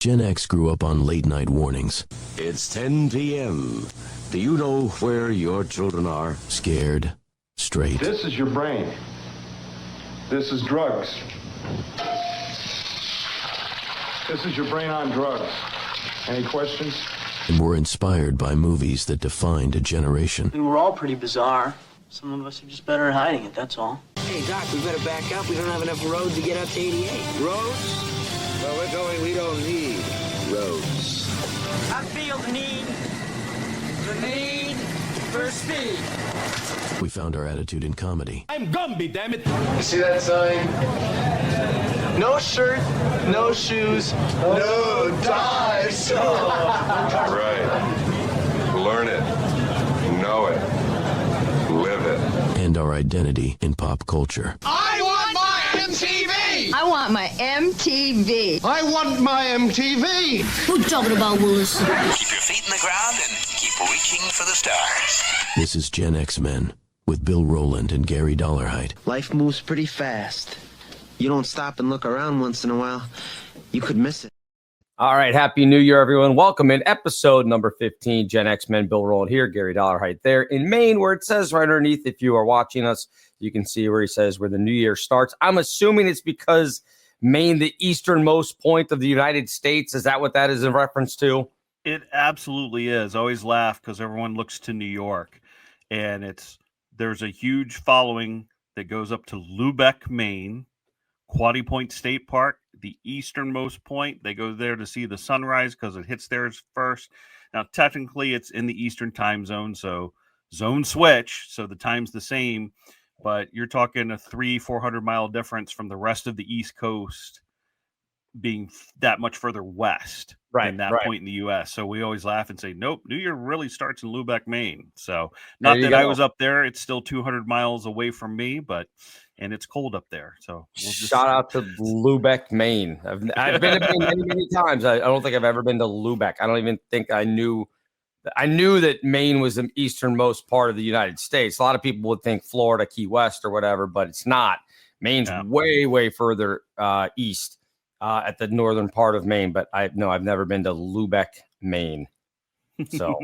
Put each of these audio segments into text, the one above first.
Gen X grew up on late-night warnings. It's 10 p.m. Do you know where your children are? Scared, straight. This is your brain. This is drugs. This is your brain on drugs. Any questions? And were inspired by movies that defined a generation. I mean, we're all pretty bizarre. Some of us are just better at hiding it, that's all. Hey, Doc, we better back up. We don't have enough road to get up to 88. Roads? Where we're going, we don't need roads. I feel the need for speed. We found our attitude in comedy. I'm Gumby, damn it! You see that sign? No shirt, no shoes. No dice. Right. Learn it. Know it. Live it. And our identity in pop culture. I want my MTV! I want my MTV. I want my MTV. Who you talking about, Willis? Keep your feet in the ground and keep reaching for the stars. This is Gen X Men with Bill Rowland and Gary Dollarhide. Life moves pretty fast. You don't stop and look around once in a while, you could miss it. All right. Happy New Year, everyone. Welcome in episode number 15. Gen X Men, Bill Rowland here, Gary Dollarhide there in Maine, where it says right underneath, if you are watching us, you can see where he says where the new year starts. I'm assuming it's because Maine, the easternmost point of the United States. Is that what that is in reference to? It absolutely is. I always laugh because everyone looks to New York, and there's a huge following that goes up to Lubec, Maine, Quaddy Point State Park, the easternmost point. They go there to see the sunrise because it hits theirs first. Now, technically, it's in the Eastern time zone, so zone switch, so the time's the same, but you're talking a 400 mile difference from the rest of the East Coast being that much further west than that point in the U.S. So we always laugh and say, nope, New Year really starts in Lubec, Maine. So not that I was up there. It's still 200 miles away from me, and it's cold up there. So shout out to Lubec, Maine. I've been to Maine many, many times. I don't think I've ever been to Lubec. I don't even think I knew that Maine was the easternmost part of the United States. A lot of people would think Florida, Key West or whatever, but it's not. Maine's way, way further east at the northern part of Maine. But I've never been to Lubec, Maine. So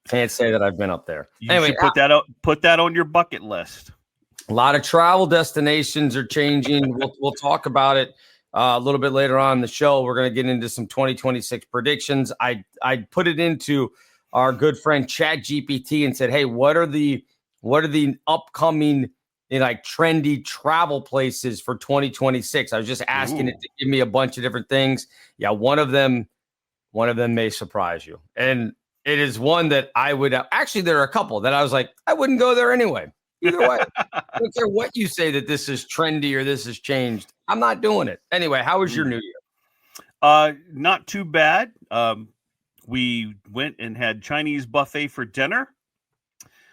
can't say that I've been up there. Anyway, put that on your bucket list. A lot of travel destinations are changing. We'll talk about it a little bit later on in the show. We're going to get into some 2026 predictions. I put it into our good friend ChatGPT and said, "Hey, what are the upcoming trendy travel places for 2026?" I was just asking it to give me a bunch of different things. Yeah, one of them may surprise you, and it is one that I would actually. There are a couple that I was like, I wouldn't go there anyway. Either way, I don't care what you say that this is trendy or this has changed. I'm not doing it. Anyway, how was your New Year? Not too bad. We went and had Chinese buffet for dinner,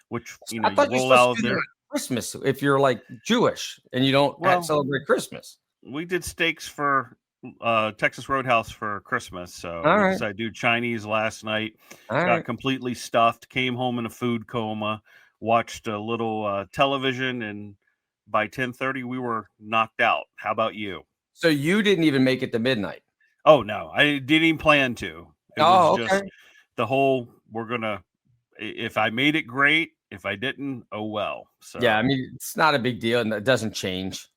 which you roll out there. Christmas, if you're like Jewish and you don't celebrate Christmas. We did steaks for Texas Roadhouse for Christmas. So I decided to do Chinese last night. Got completely stuffed, came home in a food coma. Watched a little television, and by 10:30 we were knocked out. How about you? So you didn't even make it to midnight? Oh no, I didn't even plan to. It was just the whole. If I made it, great. If I didn't, oh well. So yeah, I mean it's not a big deal, and it doesn't change.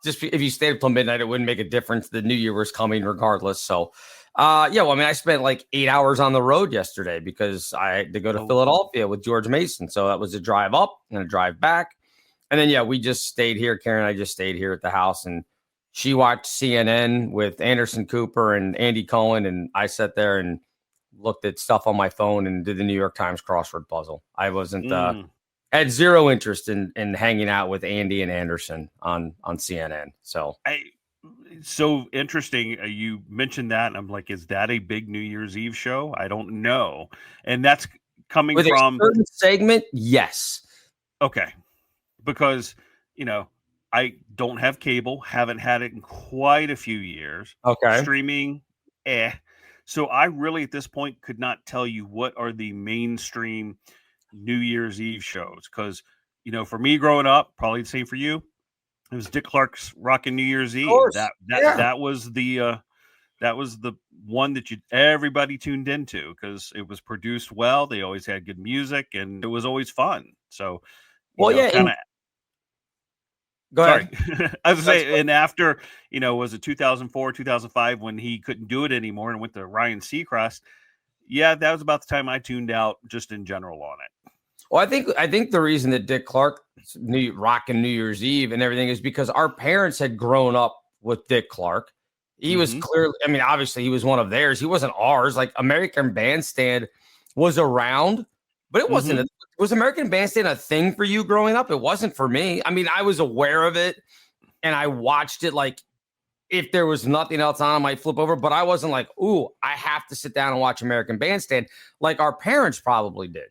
Just if you stayed up till midnight, it wouldn't make a difference. The New Year was coming regardless. So. I spent like 8 hours on the road yesterday because I had to go to Philadelphia with George Mason. So that was a drive up and a drive back. And then, we just stayed here. Karen and I just stayed here at the house, and she watched CNN with Anderson Cooper and Andy Cohen. And I sat there and looked at stuff on my phone and did the New York Times crossword puzzle. I wasn't, had zero interest in hanging out with Andy and Anderson on CNN. So interesting. You mentioned that, and I'm like, is that a big New Year's Eve show? I don't know. And that's coming with from a certain segment. Yes. Okay. Because, I don't have cable, haven't had it in quite a few years. Okay. Streaming, So I really, at this point, could not tell you what are the mainstream New Year's Eve shows. Because, for me growing up, probably the same for you, it was Dick Clark's Rockin' New Year's Eve. That was the that was the one that everybody tuned into because it was produced well. They always had good music, and it was always fun. So, Well, yeah, kind of. Go ahead. Sorry, I was saying, and after was it 2004, 2005 when he couldn't do it anymore and went to Ryan Seacrest? Yeah, that was about the time I tuned out just in general on it. Well, I think the reason that Dick Clark rocking New Year's Eve and everything is because our parents had grown up with Dick Clark. He was clearly, I mean, obviously he was one of theirs. He wasn't ours. Like American Bandstand was around, but it wasn't. Was American Bandstand a thing for you growing up? It wasn't for me. I mean, I was aware of it and I watched it. Like if there was nothing else on, I might flip over, but I wasn't like, ooh, I have to sit down and watch American Bandstand like our parents probably did.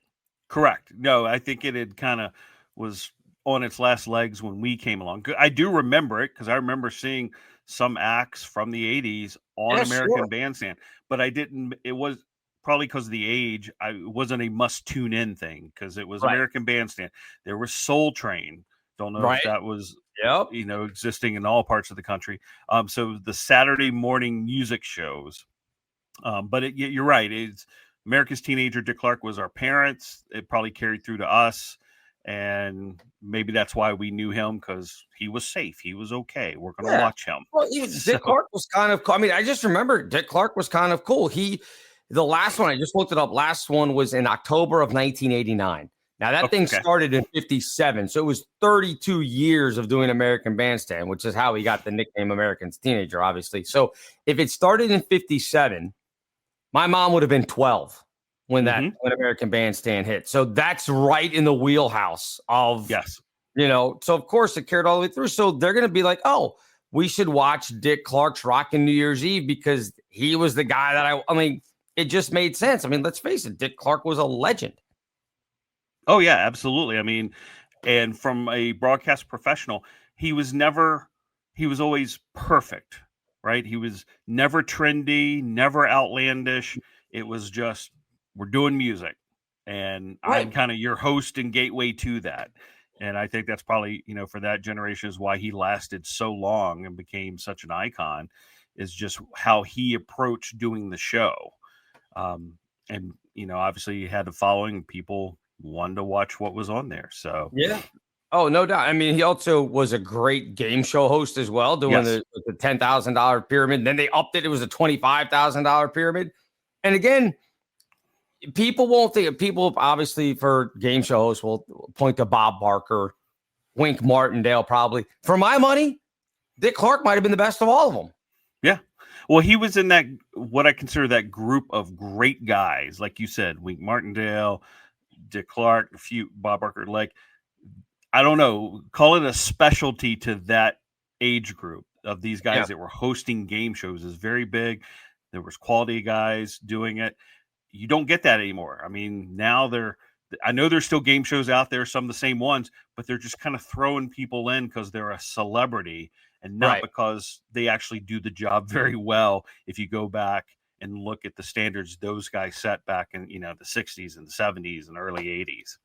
Correct. No, I think it had kind of was on its last legs when we came along. I do remember it because I remember seeing some acts from the 80s on American Bandstand, but I didn't. It was probably because of the age. It wasn't a must tune in thing because it was American Bandstand. There was Soul Train. Don't know if that was existing in all parts of the country. So the Saturday morning music shows. But you're right. It's America's Teenager. Dick Clark was our parents. It probably carried through to us. And maybe that's why we knew him because he was safe. He was okay. We're going to watch him. Well, Dick Clark was kind of cool. I mean, I just remember Dick Clark was kind of cool. The last one, I just looked it up. Last one was in October of 1989. Now that thing started in 57. So it was 32 years of doing American Bandstand, which is how he got the nickname American's Teenager, obviously. So if it started in 57, my mom would have been 12 when when American Bandstand hit. So that's right in the wheelhouse of, so of course it carried all the way through. So they're going to be like, oh, we should watch Dick Clark's Rockin' New Year's Eve because he was the guy that I mean, it just made sense. I mean, let's face it, Dick Clark was a legend. Oh, yeah, absolutely. I mean, and from a broadcast professional, he was always perfect, right? He was never trendy, never outlandish. It was just, we're doing music. And I'm kind of your host and gateway to that. And I think that's probably, for that generation is why he lasted so long and became such an icon is just how he approached doing the show. And, obviously he had the following. People wanted to watch what was on there. So, yeah. Oh, no doubt. I mean, he also was a great game show host as well, doing the $10,000 pyramid. And then they upped it. It was a $25,000 pyramid. And again, people won't think, people obviously for game show hosts will point to Bob Barker, Wink Martindale, probably. For my money, Dick Clark might have been the best of all of them. Yeah. Well, he was in that, what I consider that group of great guys. Like you said, Wink Martindale, Dick Clark, a few, Bob Barker, like, I don't know, call it a specialty to that age group of these guys that were hosting game shows is very big. There was quality guys doing it. You don't get that anymore. I mean, now I know there's still game shows out there, some of the same ones, but they're just kind of throwing people in because they're a celebrity and not because they actually do the job very well. If you go back and look at the standards those guys set back in, the 60s and the 70s and early 80s.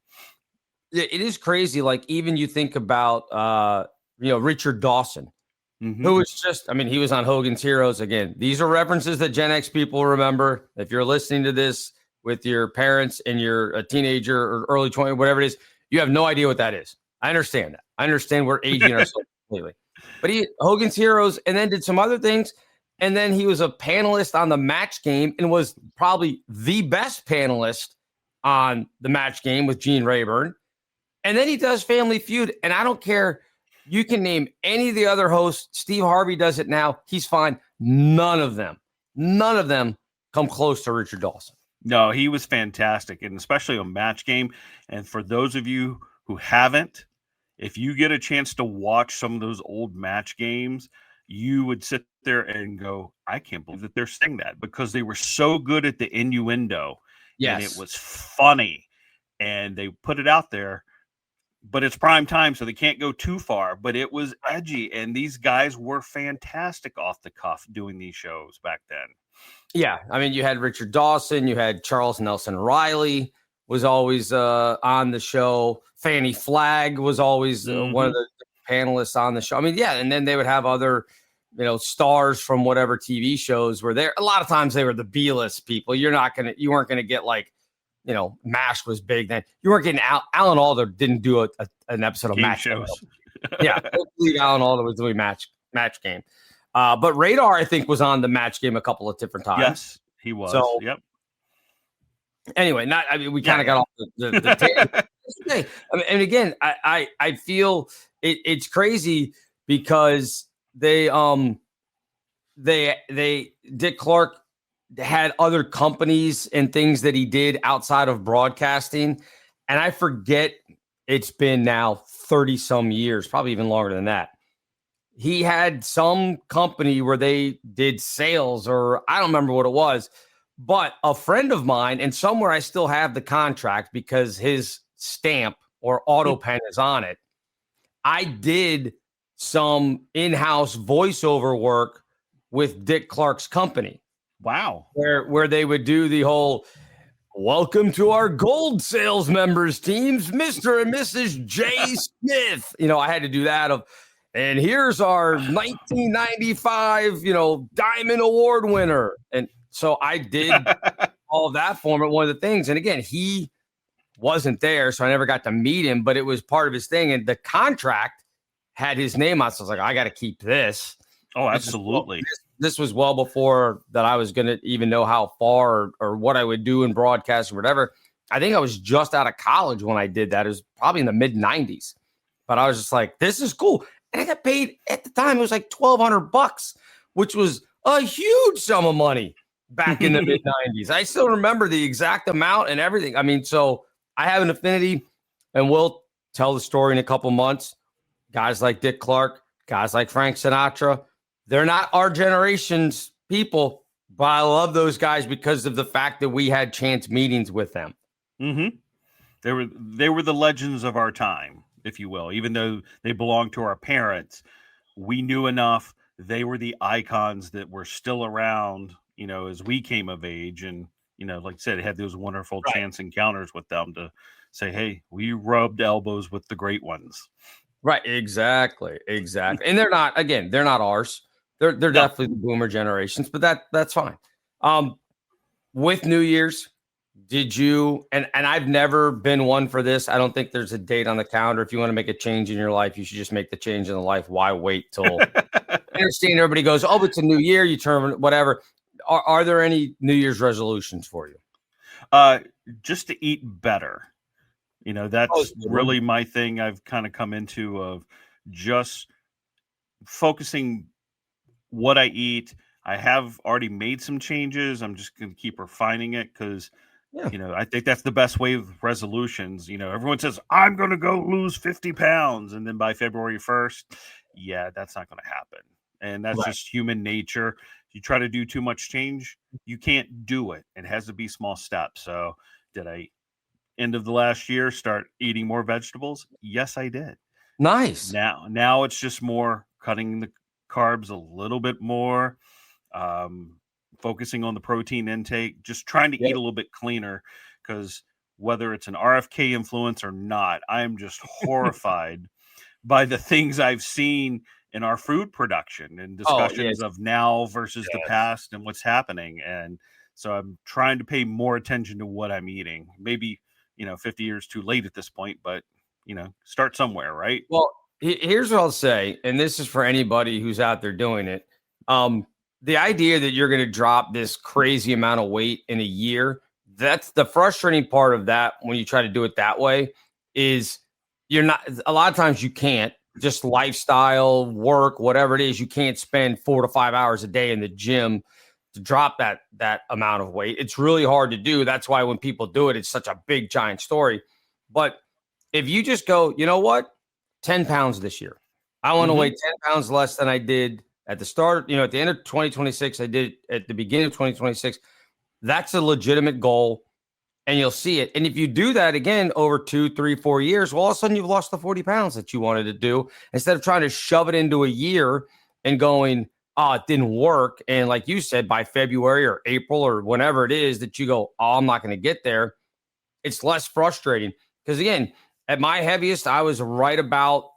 It is crazy. Like even you think about, Richard Dawson, who was just, I mean, he was on Hogan's Heroes. Again, these are references that Gen X people remember. If you're listening to this with your parents and you're a teenager or early 20, whatever it is, you have no idea what that is. I understand that. I understand we're aging ourselves completely. But he Hogan's Heroes and then did some other things. And then he was a panelist on the Match Game and was probably the best panelist on the Match Game with Gene Rayburn. And then he does Family Feud. And I don't care. You can name any of the other hosts. Steve Harvey does it now. He's fine. None of them come close to Richard Dawson. No, he was fantastic. And especially on Match Game. And for those of you who haven't, if you get a chance to watch some of those old Match Games, you would sit there and go, I can't believe that they're saying that because they were so good at the innuendo. Yes. And it was funny. And they put it out there. But it's prime time, so they can't go too far. But it was edgy, and these guys were fantastic off the cuff doing these shows back then. Yeah, I mean, you had Richard Dawson, you had Charles Nelson Riley was always on the show. Fannie Flagg was always one of the panelists on the show. I mean, yeah, and then they would have other stars from whatever TV shows were there. A lot of times they were the B-list people. You weren't going to get like, MASH was big then. You weren't getting Alan Alda didn't do an episode of Game MASH shows. Yeah, I believe Alan Alda was doing match game. But Radar, I think, was on the Match Game a couple of different times. Yes, he was. So, yep. Anyway, we kind of got off the tangent. Okay. And again, I feel it's crazy because Dick Clark had other companies and things that he did outside of broadcasting. And I forget, it's been now 30 some years, probably even longer than that. He had some company where they did sales, or I don't remember what it was, but a friend of mine, and somewhere I still have the contract because his stamp or auto pen is on it. I did some in-house voiceover work with Dick Clark's company. Wow. Where they would do the whole welcome to our gold sales members teams, Mr. and Mrs. J. Smith. I had to do that and here's our 1995, Diamond Award winner. And so I did all of that for him at one of the things. And again, he wasn't there, so I never got to meet him, but it was part of his thing. And the contract had his name on it. So I was like, I got to keep this. Oh, absolutely. This was well before that I was going to even know how far or what I would do in broadcast or whatever. I think I was just out of college when I did that. It was probably in the mid 90s, but I was just like, this is cool. And I got paid at the time. It was like $1,200, which was a huge sum of money back in the mid 90s. I still remember the exact amount and everything. I mean, so I have an affinity, and we'll tell the story in a couple months. Guys like Dick Clark, guys like Frank Sinatra, they're not our generation's people, but I love those guys because of the fact that we had chance meetings with them. Mm-hmm. They were the legends of our time, if you will. Even though they belonged to our parents, we knew enough. They were the icons that were still around, as we came of age. And, like I said, had those wonderful chance encounters with them to say, hey, we rubbed elbows with the great ones. Right. Exactly. And they're not ours. They're definitely the boomer generations, but that's fine. With New Year's, did you, and I've never been one for this. I don't think there's a date on the calendar. If you want to make a change in your life, you should just make the change in the life. Why wait till I understand everybody goes, oh, it's a new year, you turn whatever. Are there any New Year's resolutions for you? Just to eat better. That's really my thing. I've kind of come into of just focusing what I eat. I have already made some changes. I'm just going to keep refining it because, I think that's the best way with resolutions. Everyone says, I'm going to go lose 50 pounds. And then by February 1st, that's not going to happen. And that's just human nature. You try to do too much change, you can't do it. It has to be small steps. So did I, end of the last year, start eating more vegetables? Yes, I did. Nice. Now it's just more cutting the carbs a little bit more, focusing on the protein intake, just trying to eat a little bit cleaner, because whether it's an RFK influence or not, I'm just horrified by the things I've seen in our food production and discussions of now versus the past and what's happening. And so I'm trying to pay more attention to what I'm eating. Maybe, 50 years too late at this point, but, start somewhere, right? Well, here's what I'll say, and this is for anybody who's out there doing it. The idea that you're going to drop this crazy amount of weight in a year, that's the frustrating part of that when you try to do it that way is a lot of times you can't. Just lifestyle, work, whatever it is, you can't spend 4 to 5 hours a day in the gym to drop that amount of weight. It's really hard to do. That's why when people do it, it's such a big, giant story. But if you just go, you know what, 10 pounds this year, I want to weigh 10 pounds less than I did at the start, at the end of 2026, I did at the beginning of 2026. That's a legitimate goal. And you'll see it. And if you do that again over 2, 3, 4 years, well, all of a sudden you've lost the 40 pounds that you wanted to do instead of trying to shove it into a year and going, oh, it didn't work. And like you said, by February or April or whenever it is that you go, oh, I'm not going to get there. It's less frustrating because, again, at my heaviest, I was right about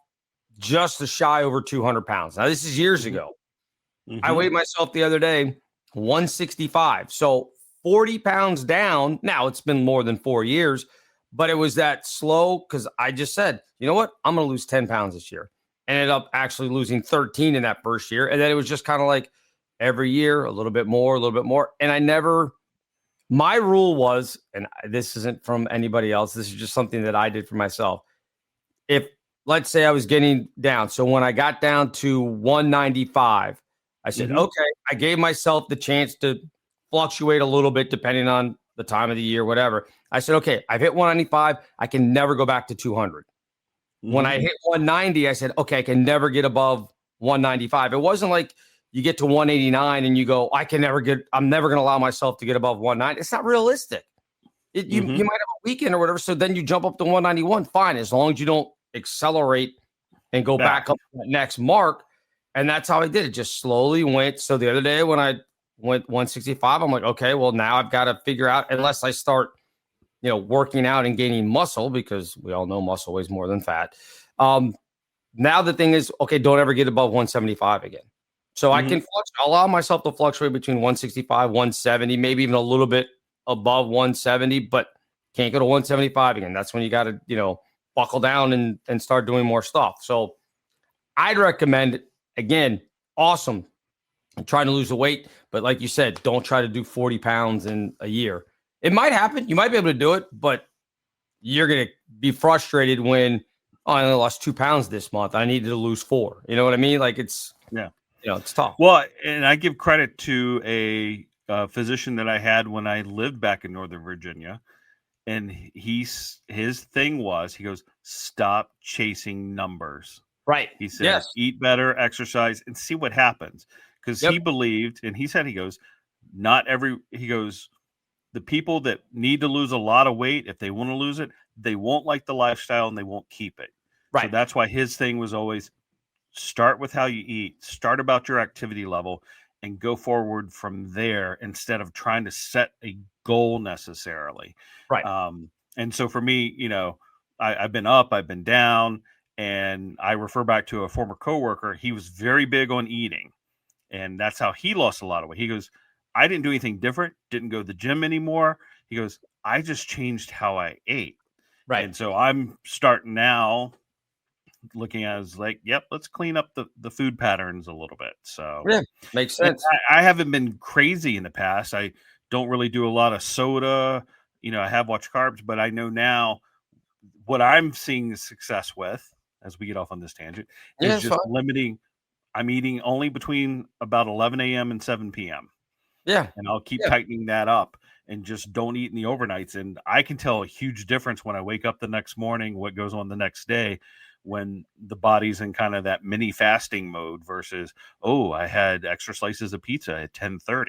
just a shy over 200 pounds. Now, this is years ago. I weighed myself the other day, 165. So 40 pounds down. Now it's been more than 4 years, but it was that slow because I just said, you know what? I'm going to lose 10 pounds this year. Ended up actually losing 13 in that first year. And then it was just kind of like every year, a little bit more, a little bit more. And my rule was, and this isn't from anybody else, this is just something that I did for myself. If, let's say I was getting down. So when I got down to 195, I said, okay, I gave myself the chance to fluctuate a little bit depending on the time of the year, whatever. I said, okay, I've hit 195. I can never go back to 200. When I hit 190, I said, okay, I can never get above 195. It wasn't like you get to 189 and you go, I'm never going to allow myself to get above 190. It's not realistic. You might have a weekend or whatever. So then you jump up to 191. Fine. As long as you don't accelerate and go back up to that next mark. And that's how I did it. Just slowly went. So the other day when I went 165, I'm like, okay, well, now I've got to figure out, unless I start, working out and gaining muscle, because we all know muscle weighs more than fat. Now the thing is, okay, don't ever get above 175 again. So I can allow myself to fluctuate between 165, 170, maybe even a little bit above 170, but can't go to 175 again. That's when you got to, buckle down and start doing more stuff. So I'd recommend, again, awesome. I'm trying to lose the weight, but like you said, don't try to do 40 pounds in a year. It might happen. You might be able to do it, but you're going to be frustrated when, I only lost 2 pounds this month. I needed to lose 4. You know what I mean? Like it's tough. Well, and I give credit to a physician that I had when I lived back in Northern Virginia. And his thing was, he goes, stop chasing numbers. Right. He said, eat better, exercise, and see what happens. Because he believed, and he said, he goes, the people that need to lose a lot of weight, if they want to lose it, they won't like the lifestyle and they won't keep it. Right. So that's why his thing was always start with how you eat, start about your activity level, and go forward from there instead of trying to set a goal necessarily. Right. And so for me, I've been up, I've been down, and I refer back to a former coworker. He was very big on eating, and that's how he lost a lot of weight. He goes, I didn't do anything different, didn't go to the gym anymore. He goes, I just changed how I ate. Right. And so I'm starting now looking at it as like, let's clean up the food patterns a little bit. So makes sense. I haven't been crazy in the past. I don't really do a lot of soda. I have watched carbs, but I know now what I'm seeing success with, as we get off on this tangent, is just limiting. I'm eating only between about 11 a.m. and 7 p.m. Yeah. And I'll keep tightening that up and just don't eat in the overnights. And I can tell a huge difference when I wake up the next morning, what goes on the next day, when the body's in kind of that mini fasting mode versus, I had extra slices of pizza at 10:30.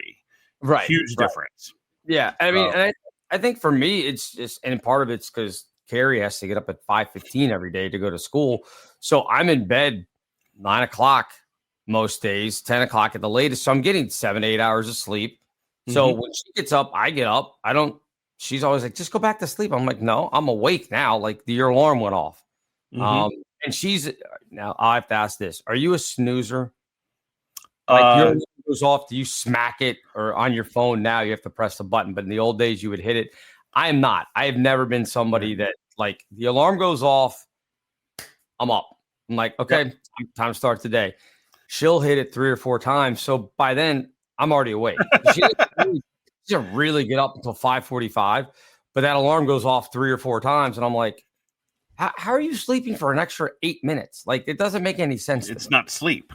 Right. Huge difference. Yeah. I mean, and I think for me, it's just, and part of it's because Carrie has to get up at 5:15 every day to go to school. So I'm in bed 9 o'clock most days, 10 o'clock at the latest. So I'm getting 7 to 8 hours of sleep. So when she gets up, I get up. She's always like, just go back to sleep. I'm like, no, I'm awake now. Like your alarm went off. And now I have to ask this. Are you a snoozer? Like your alarm goes off, do you smack it, or on your phone now you have to press the button, but in the old days you would hit it? I am not. I have never been somebody that like the alarm goes off, I'm up. I'm like, okay, time to start the day. She'll hit it 3 or 4 times. So by then I'm already awake. She doesn't really get up until 5:45, but that alarm goes off 3 or 4 times. And I'm like, how are you sleeping for an extra 8 minutes? Like, it doesn't make any sense. It's not sleep.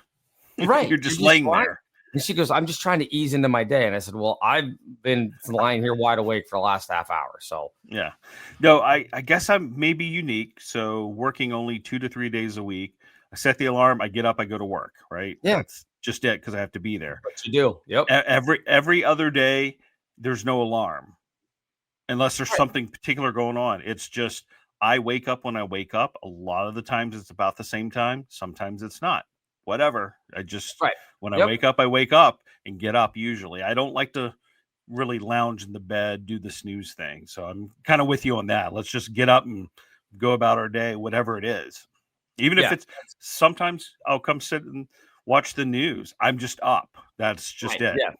Right. You're just laying there. And she goes, I'm just trying to ease into my day. And I said, well, I've been lying here wide awake for the last half hour. So, yeah. No, I guess I'm maybe unique. So working only 2 to 3 days a week, I set the alarm, I get up, I go to work, right? Yeah. That's just it, because I have to be there. What you do. Yep. Every other day, there's no alarm unless there's something particular going on. It's just I wake up when I wake up. A lot of the times it's about the same time. Sometimes it's not. Whatever. I just when I wake up and get up usually. I don't like to really lounge in the bed, do the snooze thing. So I'm kind of with you on that. Let's just get up and go about our day, whatever it is. Even if it's sometimes I'll come sit and watch the news. I'm just up. That's just it. Yeah,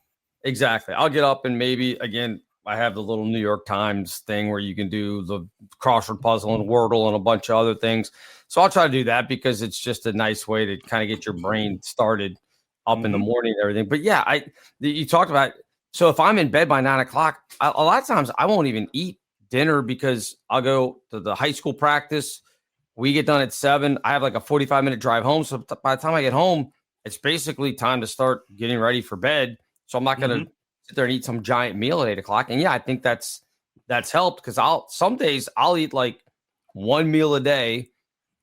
exactly. I'll get up and maybe, again, I have the little New York Times thing where you can do the crossword puzzle and Wordle and a bunch of other things. So I'll try to do that because it's just a nice way to kind of get your brain started up in the morning and everything. But yeah, you talked about, so if I'm in bed by 9 o'clock, a lot of times I won't even eat dinner because I'll go to the high school practice. We get done at 7. I have like a 45-minute drive home. So by the time I get home, it's basically time to start getting ready for bed. So I'm not going to sit there and eat some giant meal at 8 o'clock. And yeah, I think that's helped because some days I'll eat like one meal a day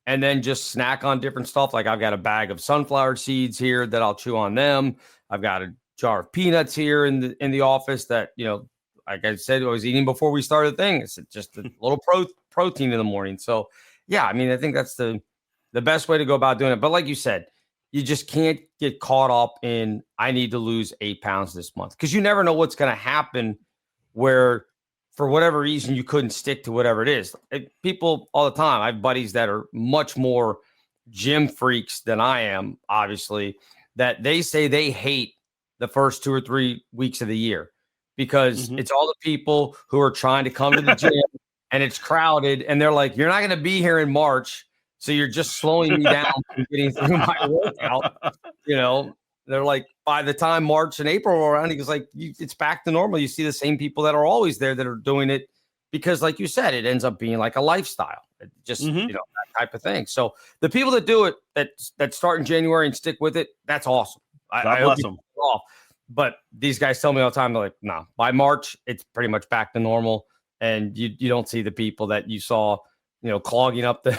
and then just snack on different stuff. Like I've got a bag of sunflower seeds here that I'll chew on them. I've got a jar of peanuts here in the office that, like I said, I was eating before we started the thing. It's just a little protein in the morning. So yeah, I mean, I think that's the best way to go about doing it. But like you said, you just can't get caught up in, I need to lose 8 pounds this month, because you never know what's going to happen where for whatever reason you couldn't stick to whatever it is. People all the time, I have buddies that are much more gym freaks than I am, obviously, that they say they hate the first 2 or 3 weeks of the year because it's all the people who are trying to come to the gym and it's crowded, and they're like, you're not going to be here in March, so you're just slowing me down from getting through my workout. They're like, by the time March and April roll around, he goes like, it's back to normal. You see the same people that are always there that are doing it because, like you said, it ends up being like a lifestyle. It just, that type of thing. So the people that do it, that start in January and stick with it, that's awesome. I bless them. But these guys tell me all the time, they're like, no, by March, it's pretty much back to normal. And you don't see the people that you saw, clogging up the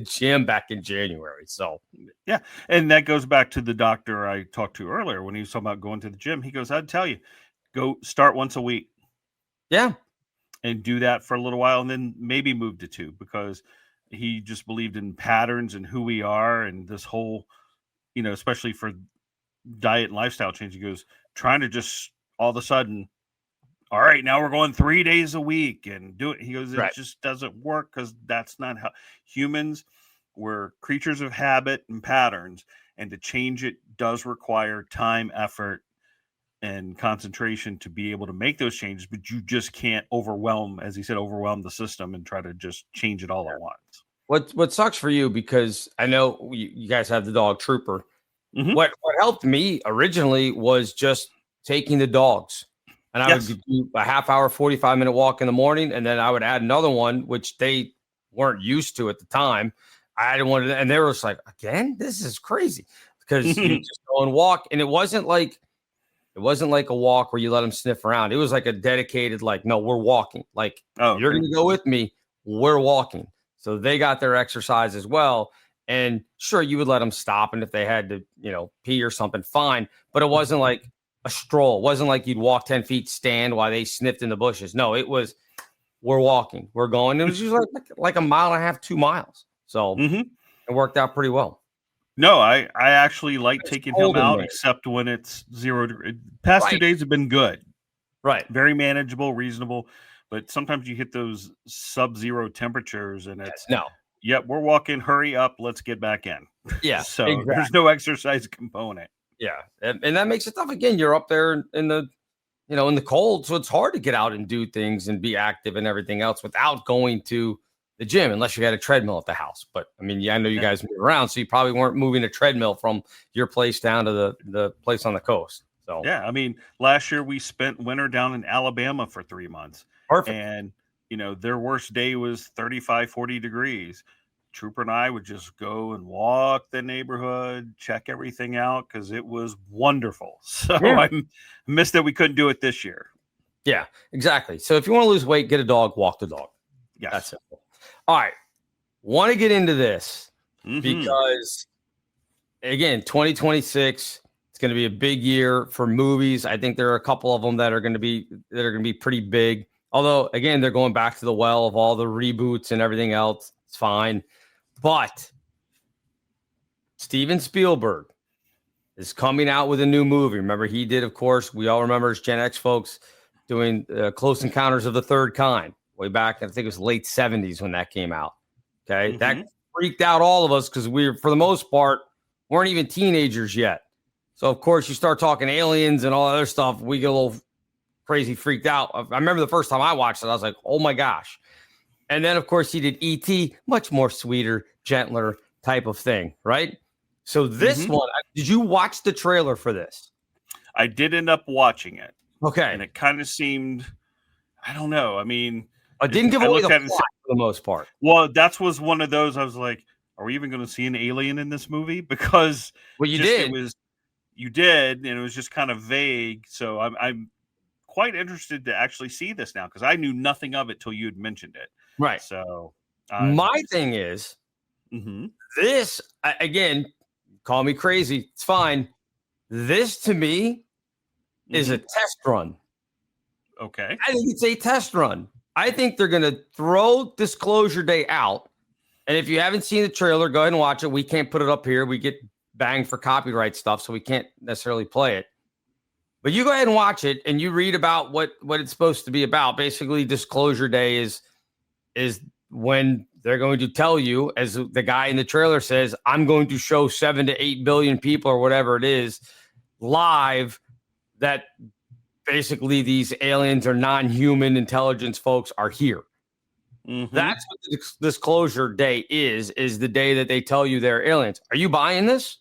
gym back in January. So yeah. And that goes back to the doctor I talked to earlier when he was talking about going to the gym. He goes, I'd tell you, go start once a week. Yeah. And do that for a little while and then maybe move to 2, because he just believed in patterns and who we are and this whole, especially for diet and lifestyle change. He goes, trying to just all of a sudden, all right, now we're going 3 days a week and do it. He goes, it just doesn't work because that's not how humans, we're creatures of habit and patterns. And to change it does require time, effort, and concentration to be able to make those changes. But you just can't overwhelm the system and try to just change it all at once. What sucks for you, because I know you guys have the dog Trooper. What helped me originally was just taking the dogs. And I would do a half hour, 45-minute walk in the morning. And then I would add another one, which they weren't used to at the time. I didn't want to, and they were just like, again, this is crazy, because you just go and walk. And it wasn't like a walk where you let them sniff around. It was like a dedicated, like, no, we're walking. Like, you're going to go with me. We're walking. So they got their exercise as well. And sure, you would let them stop. And if they had to, pee or something, fine. But it wasn't like a stroll. It wasn't like you'd walk 10 feet, stand while they sniffed in the bushes. No, it was, we're walking, we're going. It was usually like a mile and a half, 2 miles. So it worked out pretty well. No, I actually like taking him out, except when it's 0 degrees. Past 2 days have been good. Right. Very manageable, reasonable. But sometimes you hit those sub-zero temperatures and it's yep, we're walking, hurry up, let's get back in. Yeah. So there's no exercise component. Yeah. And that makes it tough. Again, you're up there in the, in the cold. So it's hard to get out and do things and be active and everything else without going to the gym, unless you had a treadmill at the house. But I mean, I know you guys move around, so you probably weren't moving a treadmill from your place down to the place on the coast. So yeah, I mean, last year we spent winter down in Alabama for 3 months. Perfect. And, their worst day was 35, 40 degrees. Trooper and I would just go and walk the neighborhood, check everything out, because it was wonderful. So I missed that we couldn't do it this year. Yeah, exactly. So if you want to lose weight, get a dog, walk the dog. Yes. That's it. All right. Want to get into this because, again, 2026, it's going to be a big year for movies. I think there are a couple of them that are going to be pretty big. Although, again, they're going back to the well of all the reboots and everything else. It's fine. But Steven Spielberg is coming out with a new movie. Remember, he did, of course, we all remember as Gen X folks doing Close Encounters of the Third Kind way back. I think it was late 70s when that came out. Okay. That freaked out all of us because for the most part, weren't even teenagers yet. So, of course, you start talking aliens and all other stuff. We get a little crazy freaked out. I remember the first time I watched it, I was like, oh, my gosh. And then, of course, he did E.T., much more sweeter, gentler type of thing, right? So this one, did you watch the trailer for this? I did end up watching it. Okay. And it kind of seemed, I don't know. I mean, I didn't give away the plot for the most part. Well, that was one of those. I was like, are we even going to see an alien in this movie? Because you did. You did, and it was just kind of vague. So I'm quite interested to actually see this now because I knew nothing of it till you had mentioned it. Right. So my thing is, this, again, call me crazy. It's fine. This, to me, is a test run. Okay. I think it's a test run. I think they're going to throw Disclosure Day out. And if you haven't seen the trailer, go ahead and watch it. We can't put it up here. We get banged for copyright stuff, so we can't necessarily play it. But you go ahead and watch it, and you read about what it's supposed to be about. Basically, Disclosure Day is when they're going to tell you, as the guy in the trailer says, I'm going to show 7 to 8 billion people or whatever it is live that basically these aliens or non-human intelligence folks are here. That's what the Disclosure Day is the day that they tell you they're aliens. Are you buying this?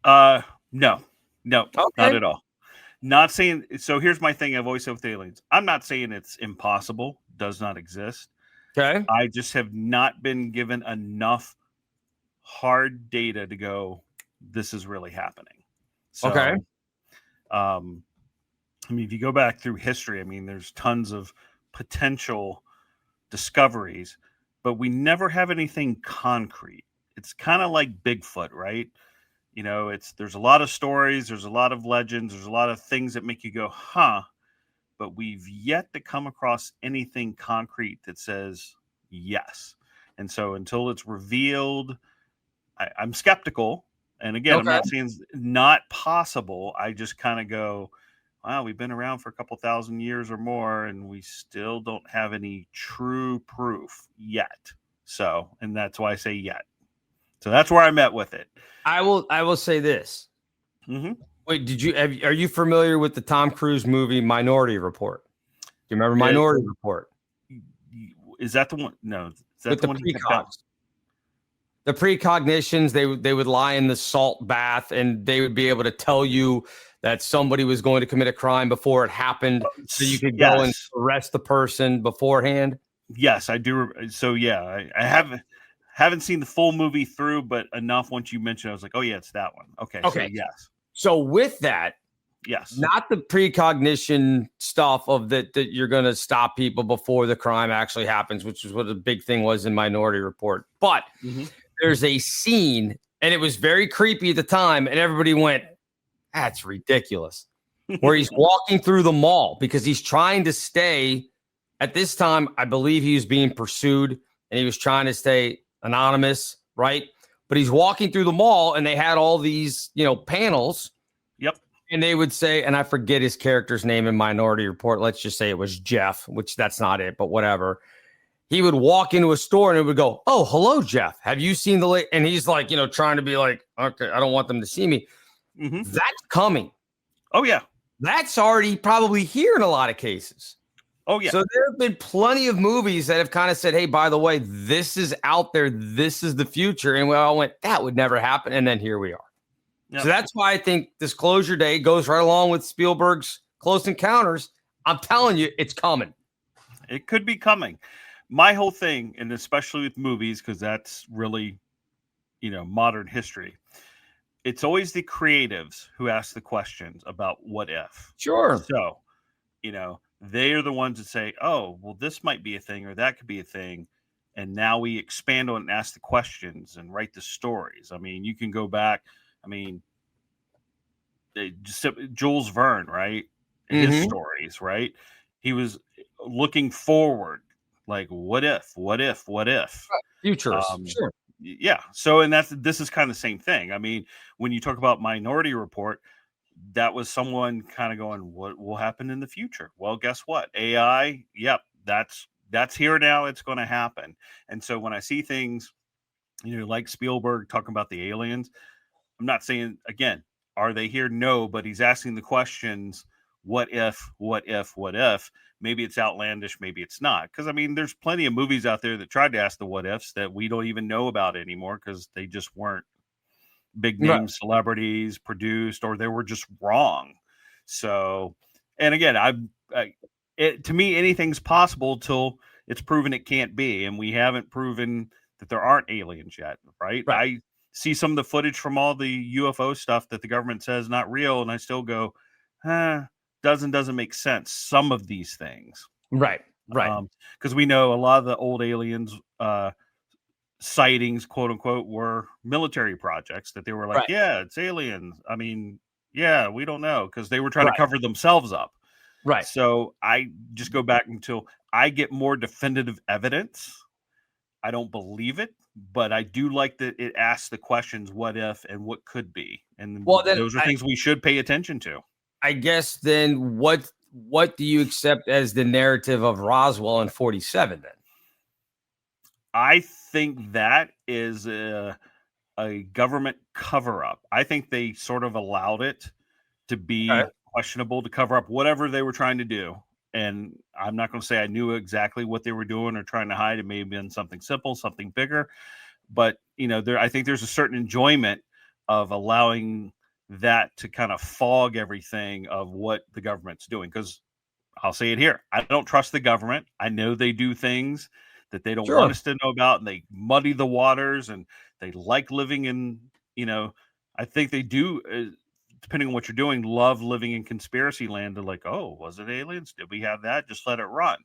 No, okay. Not at all. Not saying. So here's my thing. I've always said with aliens, I'm not saying it's impossible, does not exist. Okay. I just have not been given enough hard data to go, this is really happening. So, okay. I mean, if you go back through history, I mean, there's tons of potential discoveries, but we never have anything concrete. It's kind of like Bigfoot, right? You know, there's a lot of stories, there's a lot of legends, there's a lot of things that make you go, huh? But we've yet to come across anything concrete that says yes. And so until it's revealed, I'm skeptical. And again, I'm not saying it's not possible. I just kind of go, wow, we've been around for a couple thousand years or more, and we still don't have any true proof yet. So, and that's why I say yet. So that's where I'm at with it. I will say this. Wait, are you familiar with the Tom Cruise movie Minority Report? Do you remember Minority Report? Is that the one? No, is that with the one? The precognitions, they would lie in the salt bath, and they would be able to tell you that somebody was going to commit a crime before it happened, so you could go and arrest the person beforehand. Yes, I do. So yeah, I haven't seen the full movie through, but enough. Once you mentioned it, I was like, oh yeah, it's that one. Okay. So yes. So with that, yes, not the precognition stuff of that you're going to stop people before the crime actually happens, which is what the big thing was in Minority Report. But there's a scene, and it was very creepy at the time, and everybody went, that's ridiculous, where he's walking through the mall because he's trying to stay. At this time, I believe he was being pursued, and he was trying to stay anonymous, right? But he's walking through the mall, and they had all these, panels. Yep. And they would say, and I forget his character's name in Minority Report. Let's just say it was Jeff, which that's not it, but whatever. He would walk into a store, and it would go, oh, hello, Jeff. Have you seen the and he's like, trying to be like, okay, I don't want them to see me. That's coming. Oh, yeah. That's already probably here in a lot of cases. Oh, yeah. So there have been plenty of movies that have kind of said, hey, by the way, this is out there. This is the future. And we all went, that would never happen. And then here we are. Yep. So that's why I think Disclosure Day goes right along with Spielberg's Close Encounters. I'm telling you, it's coming. It could be coming. My whole thing, and especially with movies, because that's really, modern history. It's always the creatives who ask the questions about what if. Sure. So, they are the ones that say, oh, well, this might be a thing or that could be a thing. And now we expand on it and ask the questions and write the stories. I mean, you can go back. I mean, Jules Verne, right? His stories, right? He was looking forward, like, what if? Futures, sure. Yeah. So, and this is kind of the same thing. I mean, when you talk about Minority Report, that was someone kind of going, what will happen in the future? Well, guess what? AI, yep, that's here now. It's going to happen. And so when I see things, like Spielberg talking about the aliens, I'm not saying, again, are they here? No, but he's asking the questions. What if, what if, what if? Maybe it's outlandish, maybe it's not. Because, I mean, there's plenty of movies out there that tried to ask the what ifs that we don't even know about anymore because they just weren't big name celebrities produced, or they were just wrong. So, and again, to me, anything's possible till it's proven it can't be. And we haven't proven that there aren't aliens yet, right? I see some of the footage from all the UFO stuff that the government says not real, and I still go, doesn't make sense. Some of these things. Right. Because we know a lot of the old aliens sightings, quote unquote, were military projects that they were like, yeah, it's aliens. I mean, yeah, we don't know, because they were trying to cover themselves up. Right. So I just go back until I get more definitive evidence. I don't believe it, but I do like that it asks the questions, what if and what could be. And those are things we should pay attention to. I guess then what do you accept as the narrative of Roswell in 47 then? I think that is a government cover-up. I think they sort of allowed it to be questionable to cover up whatever they were trying to do. And I'm not going to say I knew exactly what they were doing or trying to hide. It may have been something simple, something bigger. But, I think there's a certain enjoyment of allowing that to kind of fog everything of what the government's doing. Because I'll say it here. I don't trust the government. I know they do things that they don't want us to know about, and they muddy the waters, and they like living in, I think they do, depending on what you're doing, love living in conspiracy land. They're like, oh, was it aliens? Did we have that? Just let it run.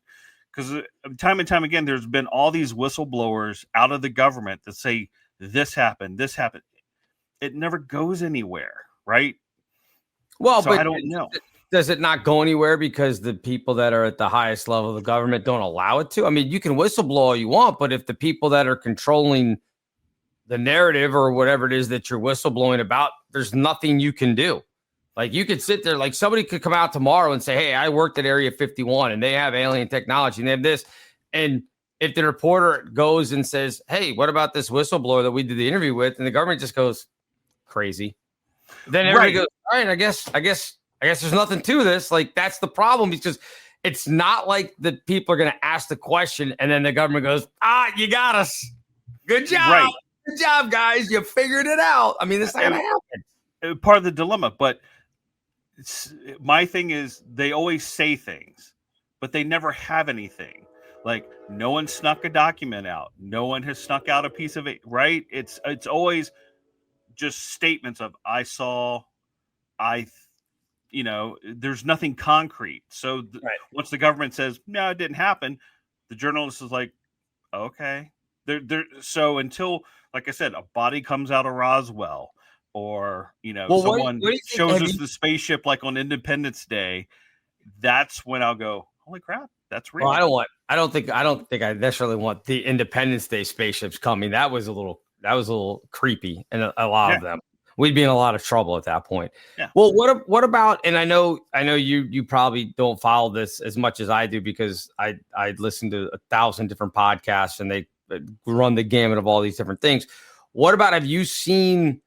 Because time and time again, there's been all these whistleblowers out of the government that say this happened, this happened. It never goes anywhere, right? Well, so but I don't know. Does it not go anywhere because the people that are at the highest level of the government don't allow it to? I mean, you can whistleblow all you want, but if the people that are controlling the narrative or whatever it is that you're whistleblowing about, there's nothing you can do. Like, you could sit there, like somebody could come out tomorrow and say, hey, I worked at Area 51 and they have alien technology and they have this. And if the reporter goes and says, hey, what about this whistleblower that we did the interview with? And the government just goes crazy. Then everybody goes, all right, I guess there's nothing to this. Like, that's the problem, because it's not like the people are going to ask the question and then the government goes, you got us. Good job. Right. Good job, guys. You figured it out. I mean, this is not going to happen. Part of the dilemma, but my thing is they always say things, but they never have anything. Like, no one snuck a document out. No one has snuck out a piece of it, right? It's always just statements of, I saw, there's nothing concrete. So once the government says, no, it didn't happen, the journalist is like, okay. So until, like I said, a body comes out of Roswell, or, someone shows us the spaceship like on Independence Day, that's when I'll go, holy crap, that's real. Well, I don't think I necessarily want the Independence Day spaceships coming. That was a little creepy, and a lot of them. We'd be in a lot of trouble at that point. Yeah. Well, what about, and I know you probably don't follow this as much as I do, because I listen to 1,000 different podcasts and they run the gamut of all these different things. What about, have you seen,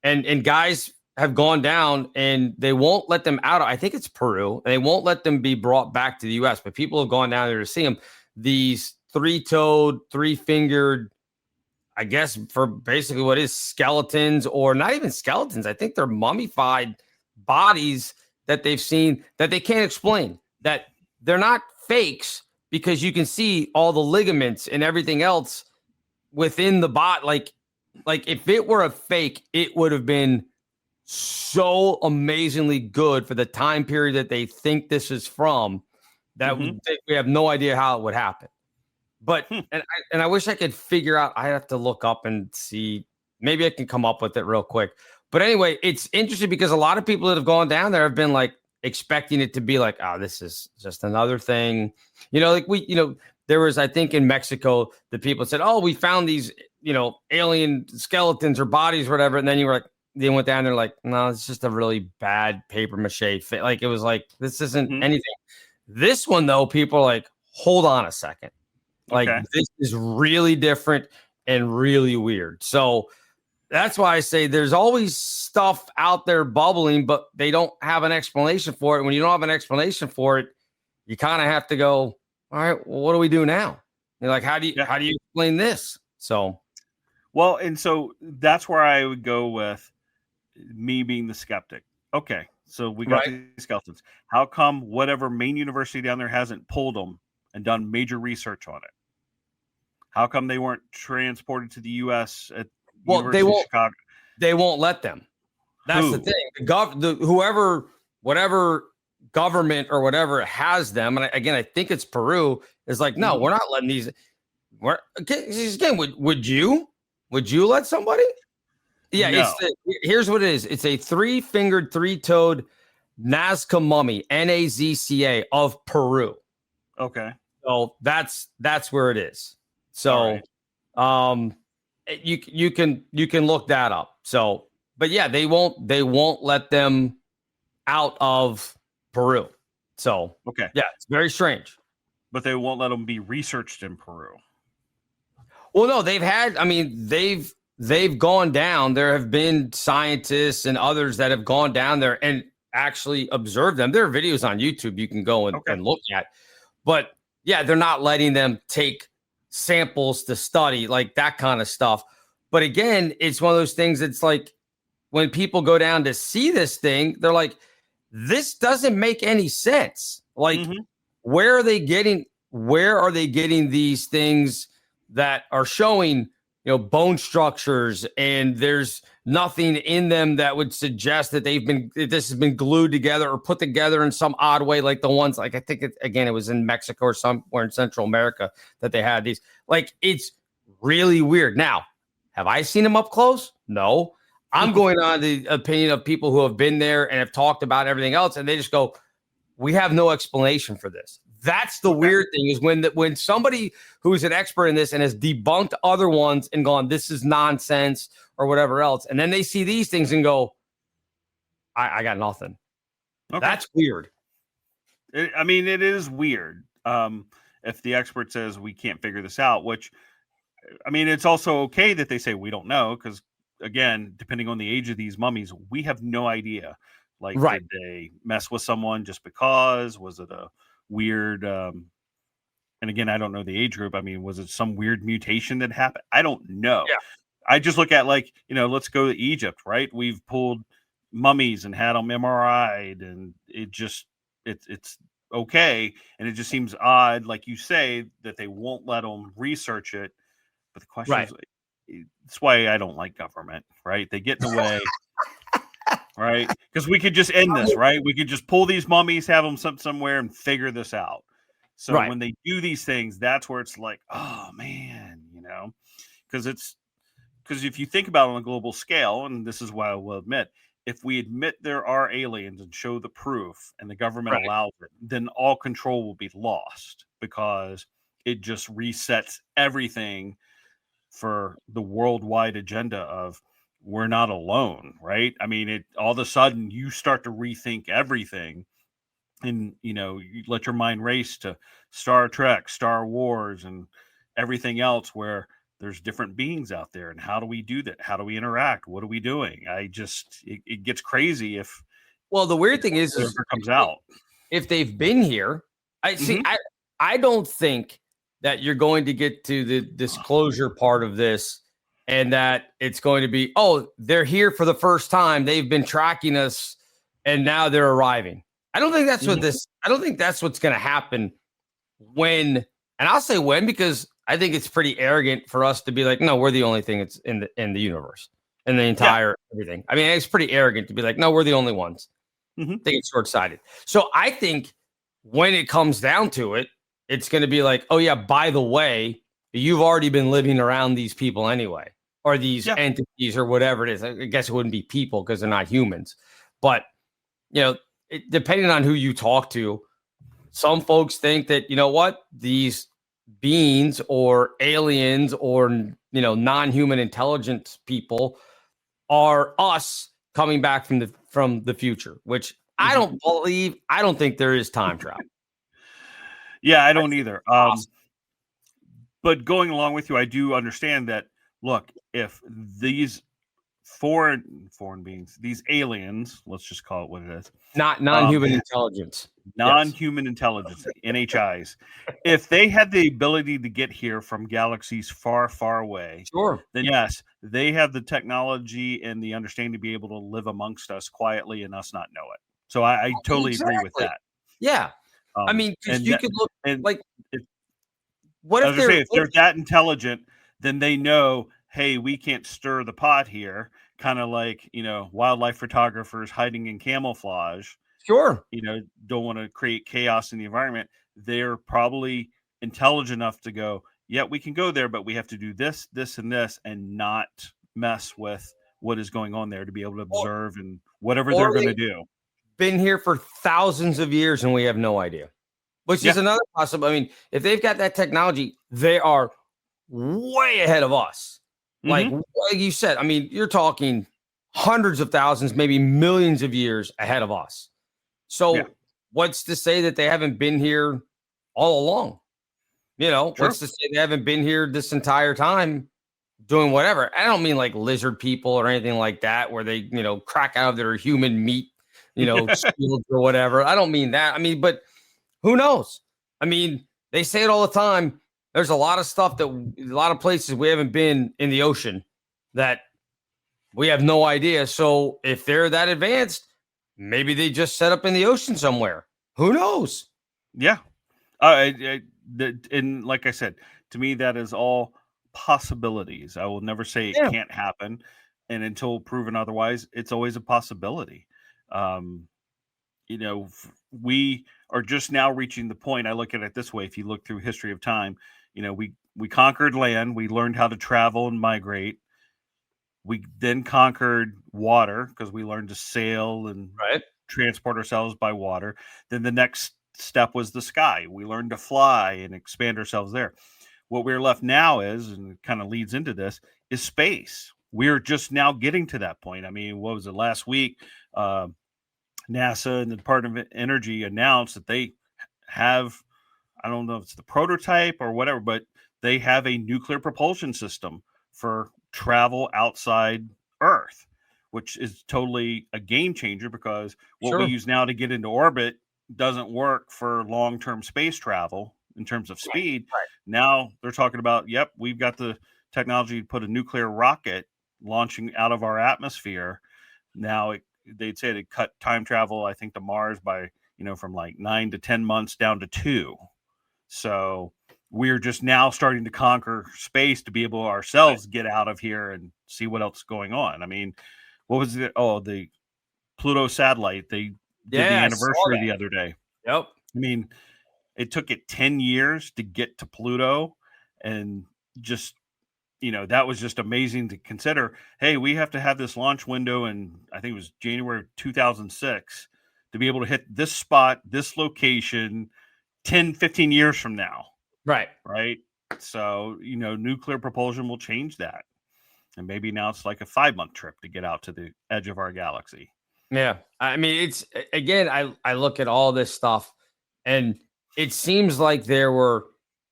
and guys have gone down and they won't let them out. I think it's Peru. And they won't let them be brought back to the U.S., but people have gone down there to see them. These 3-toed, 3-fingered, I guess, for basically what is skeletons, or not even skeletons. I think they're mummified bodies that they've seen that they can't explain, that they're not fakes, because you can see all the ligaments and everything else within the bot. Like if it were a fake, it would have been so amazingly good for the time period that they think this is from, that we have no idea how it would happen. But and I wish I could figure out. I have to look up and see. Maybe I can come up with it real quick. But anyway, it's interesting because a lot of people that have gone down there have been like expecting it to be like, oh, this is just another thing. There was, I think, in Mexico, the people said, oh, we found these, alien skeletons or bodies or whatever. And then you were like, they went down there like, no, it's just a really bad paper mache fit. Like, it was like, this isn't anything. This one, though, people are like, hold on a second. Like, this is really different and really weird. So That's why I say there's always stuff out there bubbling, but they don't have an explanation for it. When you don't have an explanation for it, you kind of have to go, all right, well, what do we do now? You're like, how do you explain this? So, well, and so that's where I would go with me being the skeptic. Okay, so we got these skeletons. How come whatever main university down there hasn't pulled them and done major research on it? How come they weren't transported to the U.S. at University of Chicago? They won't let them. That's the thing. Whatever government or whatever has them, and again, I think it's Peru, is like, no, we're not letting these. Again, would you let somebody? Yeah, No. Here's what it is. It's a 3-fingered, 3-toed Nazca mummy, Nazca of Peru. Okay. So that's where it is. So, you can look that up. So, but yeah, they won't let them out of Peru. So, okay. Yeah, it's very strange. But they won't let them be researched in Peru. Well, no, they've gone down. There have been scientists and others that have gone down there and actually observed them. There are videos on YouTube you can go and look at. But yeah, they're not letting them take samples to study, like that kind of stuff. But again, it's one of those things. It's like when people go down to see this thing, they're like, this doesn't make any sense. Like, where are they getting these things that are showing, bone structures, and there's nothing in them that would suggest that this has been glued together or put together in some odd way, like the ones, like I think it was in Mexico or somewhere in Central America that they had these. Like, it's really weird. Now, have I seen them up close? No. I'm going on the opinion of people who have been there and have talked about everything else, and they just go, we have no explanation for this. That's the weird thing, is when somebody who's an expert in this and has debunked other ones and gone, this is nonsense or whatever else, and then they see these things and go, I got nothing. Okay. That's weird. It is weird. If the expert says we can't figure this out, which, it's also okay that they say we don't know, because again, depending on the age of these mummies, we have no idea. Like, did they mess with someone just because? Was it a weird, and again, I don't know the age group. Was it some weird mutation that happened? I don't know. Yeah. I just look at, like, let's go to Egypt, right? We've pulled mummies and had them MRI'd, and it's okay. And it just seems odd, like you say, that they won't let them research it. But the question is, that's why I don't like government, right? They get in the way. Right, because we could just end this, right? We could just pull these mummies, have them somewhere, and figure this out. So when they do these things, that's where it's like, oh man, because if you think about it on a global scale, and this is why I will admit, if we admit there are aliens and show the proof, and the government allows it, then all control will be lost, because it just resets everything for the worldwide agenda of, we're not alone, right? All of a sudden you start to rethink everything, and you let your mind race to Star Trek, Star Wars, and everything else, where there's different beings out there. And how do we do that? How do we interact? What are we doing? It gets crazy if. Well, the weird thing is it comes out. If they've been here, I don't think that you're going to get to the disclosure part of this, and that it's going to be, oh, they're here for the first time. They've been tracking us, and now they're arriving. I don't think that's I don't think that's what's going to happen when, and I'll say when, because I think it's pretty arrogant for us to be like, no, we're the only thing that's in the universe, in the entire everything. It's pretty arrogant to be like, no, we're the only ones. I think it's short-sighted. So I think when it comes down to it, it's going to be like, oh yeah, by the way, you've already been living around these people anyway, or these entities, or whatever it is. I guess it wouldn't be people because they're not humans. But, depending on who you talk to, some folks think that, these beings or aliens or, non-human intelligent people are us coming back from the future, which I don't believe. I don't think there is time travel. Yeah, I don't either. But going along with you, I do understand that, look, if these foreign beings, these aliens, let's just call it what it is. Not non-human intelligence. Non-human intelligence, NHIs. If they had the ability to get here from galaxies far, far away, Sure. then yes, they have the technology and the understanding to be able to live amongst us quietly and us not know it. So I totally agree with that. Yeah. I mean, because you could look like, what if they're that intelligent, then they know, hey, we can't stir the pot here. Kind of like, wildlife photographers hiding in camouflage. Sure. Don't want to create chaos in the environment. They're probably intelligent enough to go, yeah, we can go there, but we have to do this, this, and this, and not mess with what is going on there to be able to observe and whatever they're going to do. Been here for thousands of years and we have no idea, which is another possible. I mean, if they've got that technology, they are way ahead of us. Like you said, I mean, you're talking hundreds of thousands, maybe millions of years ahead of us. So what's to say that they haven't been here all along? What's to say they haven't been here this entire time doing whatever? I don't mean like lizard people or anything like that, where they, crack out of their human meat, shields or whatever. I don't mean that. I mean, but who knows? I mean, they say it all the time. There's a lot of stuff a lot of places we haven't been in the ocean that we have no idea. So if they're that advanced, maybe they just set up in the ocean somewhere. Who knows? Yeah. And like I said, to me, that is all possibilities. I will never say it can't happen. And until proven otherwise, it's always a possibility. We are just now reaching the point. I look at it this way. If you look through history of time, we conquered land. We learned how to travel and migrate. We then conquered water because we learned to sail and transport ourselves by water. Then the next step was the sky. We learned to fly and expand ourselves there. What we're left now is, and it kind of leads into this, is space. We're just now getting to that point. I mean, what was it last week? NASA and the Department of Energy announced that they have, I don't know if it's the prototype or whatever, but they have a nuclear propulsion system for travel outside Earth, which is totally a game changer because what we use now to get into orbit doesn't work for long-term space travel in terms of speed. Right. Now they're talking about, we've got the technology to put a nuclear rocket launching out of our atmosphere. Now they'd say they cut time travel, I think, to Mars by, from like 9 to 10 months down to 2. So we're just now starting to conquer space to be able to ourselves get out of here and see what else is going on. I mean, what was it? Oh, the Pluto satellite. They did the anniversary the other day. Yep. I mean, it took it 10 years to get to Pluto, and just, that was just amazing to consider. Hey, we have to have this launch window, and I think it was January 2006 to be able to hit this spot, this location 10, 15 years from now. Right. So, nuclear propulsion will change that. And maybe now it's like a 5-month trip to get out to the edge of our galaxy. Yeah. I mean, it's, again, I look at all this stuff and it seems like there were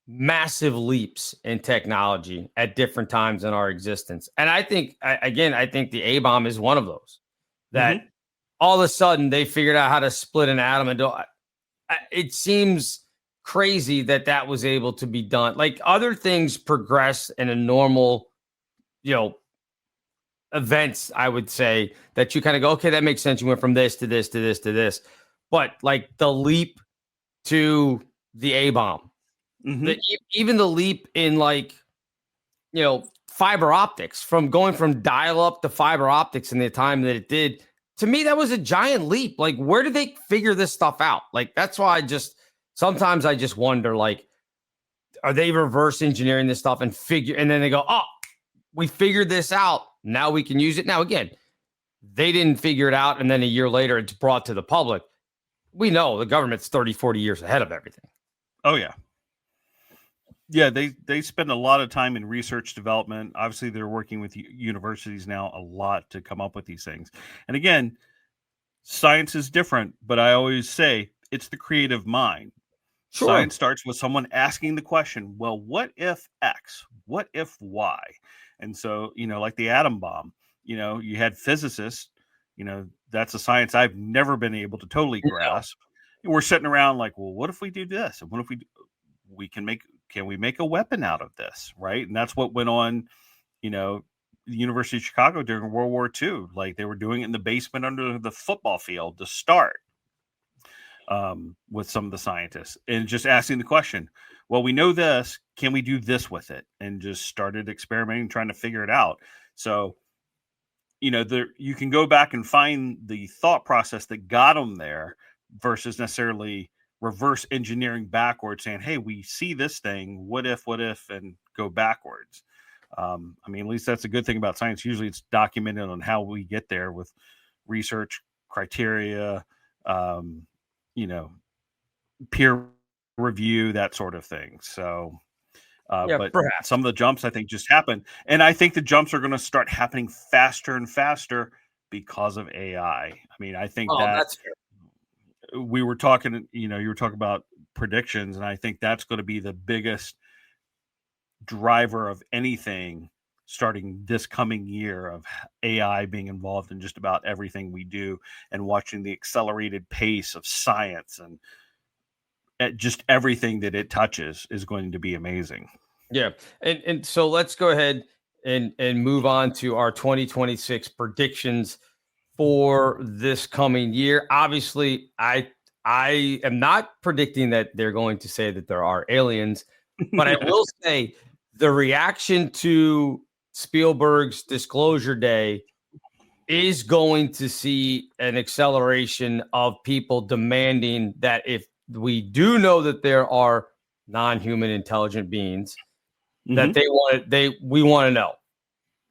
massive leaps in technology at different times in our existence. And I think, I think the A-bomb is one of those that all of a sudden they figured out how to split an atom and it seems crazy that was able to be done. Like other things progress in a normal, events, I would say, that you kind of go, okay, that makes sense. You went from this to this to this to this. But like the leap to the A-bomb, even the leap in fiber optics, from going from dial-up to fiber optics in the time that it did, to me, that was a giant leap. Like, where did they figure this stuff out? Like, that's why sometimes I just wonder, like, are they reverse engineering this stuff and then they go, oh, we figured this out. Now we can use it. Now, again, they didn't figure it out. And then a year later, it's brought to the public. We know the government's 30, 40 years ahead of everything. Oh, yeah. Yeah, they spend a lot of time in research development. Obviously, they're working with universities now a lot to come up with these things. And again, science is different, but I always say it's the creative mind. Sure. Science starts with someone asking the question, well, what if X? What if Y? And so, like the atom bomb, you had physicists, that's a science I've never been able to totally grasp. And we're sitting around like, well, what if we do this? And what if can we make a weapon out of this? Right. And that's what went on, the University of Chicago during World War II. Like they were doing it in the basement under the football field to start with some of the scientists and just asking the question, well, we know this, can we do this with it? And just started experimenting, trying to figure it out. So, you can go back and find the thought process that got them there versus necessarily reverse engineering backwards, saying, hey, we see this thing, what if, and go backwards. At least that's a good thing about science. Usually it's documented on how we get there with research criteria, peer review, that sort of thing. So, but perhaps some of the jumps I think just happen. And I think the jumps are going to start happening faster and faster because of AI. I think that's fair. We were talking, you were talking about predictions, and I think that's going to be the biggest driver of anything starting this coming year, of AI being involved in just about everything we do, and watching the accelerated pace of science and just everything that it touches is going to be amazing. Yeah. And so let's go ahead and move on to our 2026 predictions for this coming year. Obviously, I am not predicting that they're going to say that there are aliens, but I will say the reaction to Spielberg's Disclosure Day is going to see an acceleration of people demanding that if we do know that there are non-human intelligent beings, that we want to know,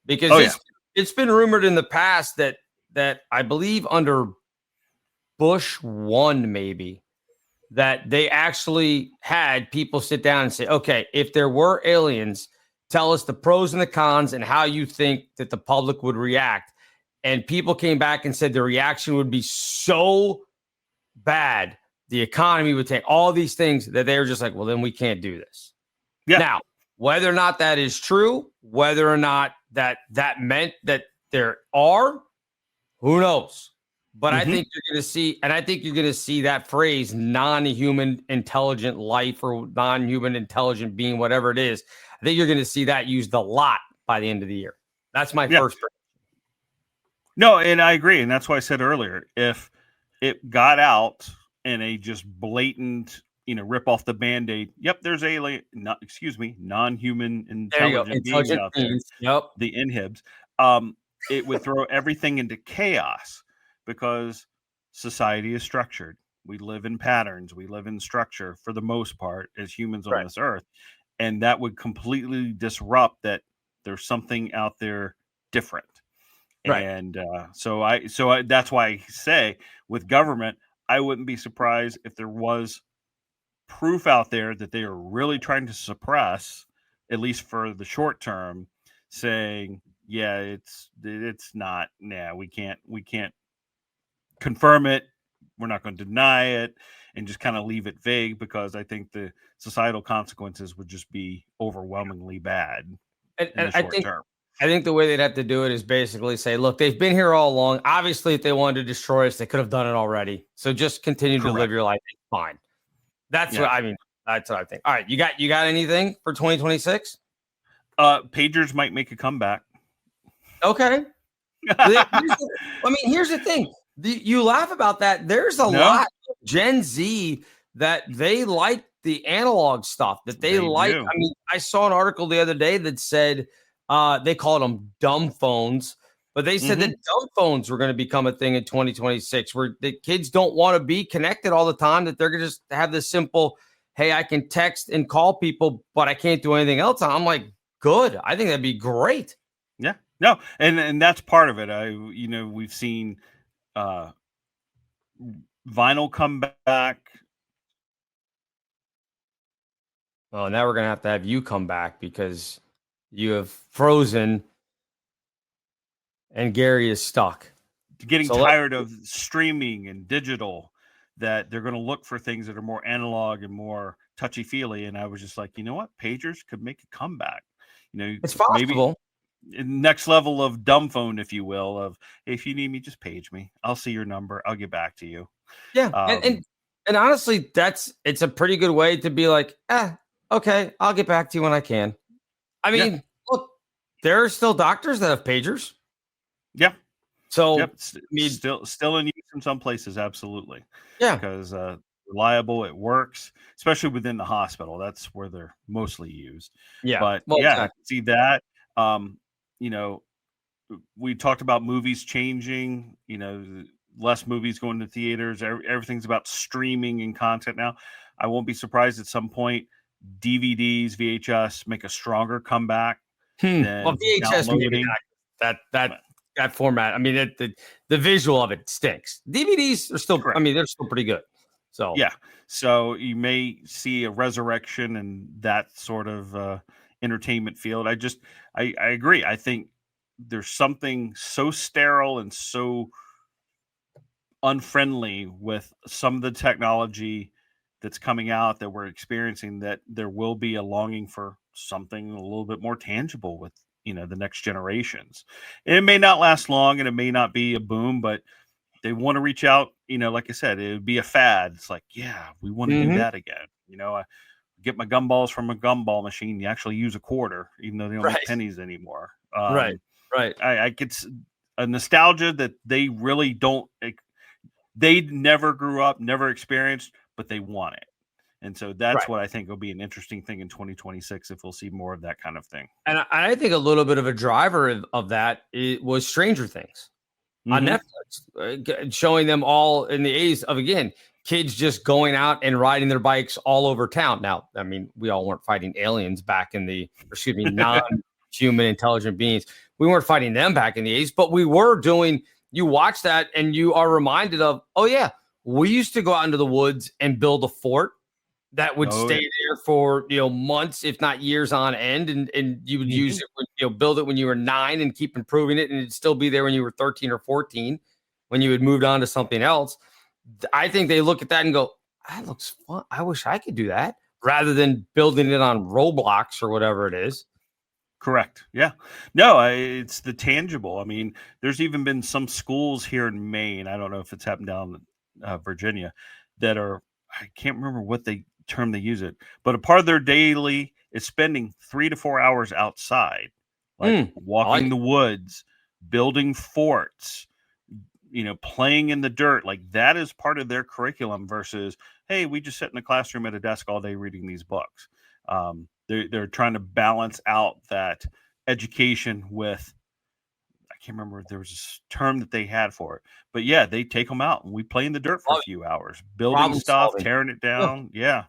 because it's been rumored in the past that I believe under Bush 1, maybe, that they actually had people sit down and say, okay, if there were aliens, tell us the pros and the cons and how you think that the public would react. And people came back and said the reaction would be so bad, the economy would take all these things, that they were just like, well, then we can't do this. Yeah. Now, whether or not that is true, whether or not that meant that there are, who knows? But I think you're going to see, that phrase, non-human intelligent life or non-human intelligent being, whatever it is. I think you're going to see that used a lot by the end of the year. That's my first prediction. No, and I agree. And that's why I said earlier, if it got out in a just blatant, rip off the Band-Aid, yep, there's non-human intelligent beings out there. Yep. The inhibs. It would throw everything into chaos, because society is structured. We live in patterns. We live in structure for the most part as humans on this earth. And that would completely disrupt that there's something out there different. Right. And so that's why I say with government, I wouldn't be surprised if there was proof out there that they are really trying to suppress, at least for the short term, saying, yeah, it's not, we can't confirm it. We're not going to deny it, and just kind of leave it vague, because I think the societal consequences would just be overwhelmingly bad in the short term. I think the way they'd have to do it is basically say, look, they've been here all along. Obviously, if they wanted to destroy us, they could have done it already. So just continue to live your life. It's fine. That's what I mean. That's what I think. All right. You got anything for 2026? Pagers might make a comeback. Okay. Here's the thing. You laugh about that. There's a lot of Gen Z that they like the analog stuff, that they like. Do. I saw an article the other day that said they called them dumb phones, but they said that dumb phones were going to become a thing in 2026, where the kids don't want to be connected all the time, that they're going to just have this simple, hey, I can text and call people, but I can't do anything else. I'm like, good. I think that'd be great. Yeah. No, and that's part of it. We've seen vinyl come back. Well, now we're going to have you come back, because you have frozen and Gary is stuck. Getting tired of streaming and digital, that they're going to look for things that are more analog and more touchy-feely. And I was just like, you know what? Pagers could make a comeback. It's possible. next level of dumb phone, if you will, of if you need me, just page me. I'll see your number. I'll get back to you. Yeah. And honestly, it's a pretty good way to be like, okay, I'll get back to you when I can. I mean, look, there are still doctors that have pagers. Yeah. So still in use in some places, absolutely. Yeah. Because reliable, it works, especially within the hospital. That's where they're mostly used. Yeah. But exactly. see that. We talked about movies changing, less movies going to theaters. Everything's about streaming and content now. I won't be surprised at some point DVDs, VHS make a stronger comeback. Well, VHS maybe not. That format. I mean, the visual of it stinks. DVDs are still. Correct. I mean, they're still pretty good. So yeah. So you may see a resurrection in that sort of entertainment field. I agree. I think there's something so sterile and so unfriendly with some of the technology that's coming out that we're experiencing that there will be a longing for something a little bit more tangible with the next generations. And it may not last long and it may not be a boom, but they want to reach out. Like I said, it would be a fad. It's like, yeah, we want to do that again. I get my gumballs from a gumball machine. You actually use a quarter, even though they don't make pennies anymore. Right. I get a nostalgia that they really don't. They never grew up, never experienced, but they want it. And so that's what I think will be an interesting thing in 2026 if we'll see more of that kind of thing. And I think a little bit of a driver of that was Stranger Things on Netflix, showing them all in the A's of, again, kids just going out and riding their bikes all over town. Now, I mean, we all weren't fighting aliens back in non-human intelligent beings. We weren't fighting them back in the 80s, but we were doing, you watch that and you are reminded of, oh yeah, we used to go out into the woods and build a fort that would stay there for, months, if not years on end. And you would use it, build it when you were 9 and keep improving it. And it'd still be there when you were 13 or 14, when you had moved on to something else. I think they look at that and go, that looks fun. I wish I could do that, rather than building it on Roblox or whatever it is. Correct. Yeah. No, it's the tangible. I mean, there's even been some schools here in Maine. I don't know if it's happened down in Virginia that are, I can't remember what term they use it, but a part of their daily is spending 3 to 4 hours outside, like walking the woods, building forts, playing in the dirt. Like that is part of their curriculum versus, hey, we just sit in the classroom at a desk all day reading these books. They're trying to balance out that education with, I can't remember if there was a term that they had for it, but yeah, they take them out and we play in the dirt for a few hours, building stuff, tearing it down. Yeah.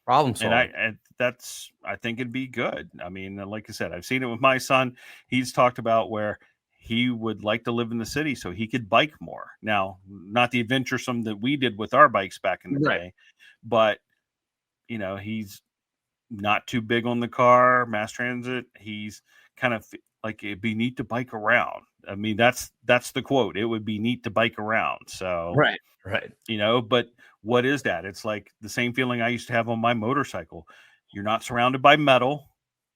Problem solving. And I think it'd be good. I mean, like I said, I've seen it with my son. He's talked about where he would like to live in the city so he could bike more. Now, not the adventuresome that we did with our bikes back in the day, but he's not too big on the car, mass transit. He's kind of like, it'd be neat to bike around. I mean, that's the quote. It would be neat to bike around. So, right. But what is that? It's like the same feeling I used to have on my motorcycle. You're not surrounded by metal.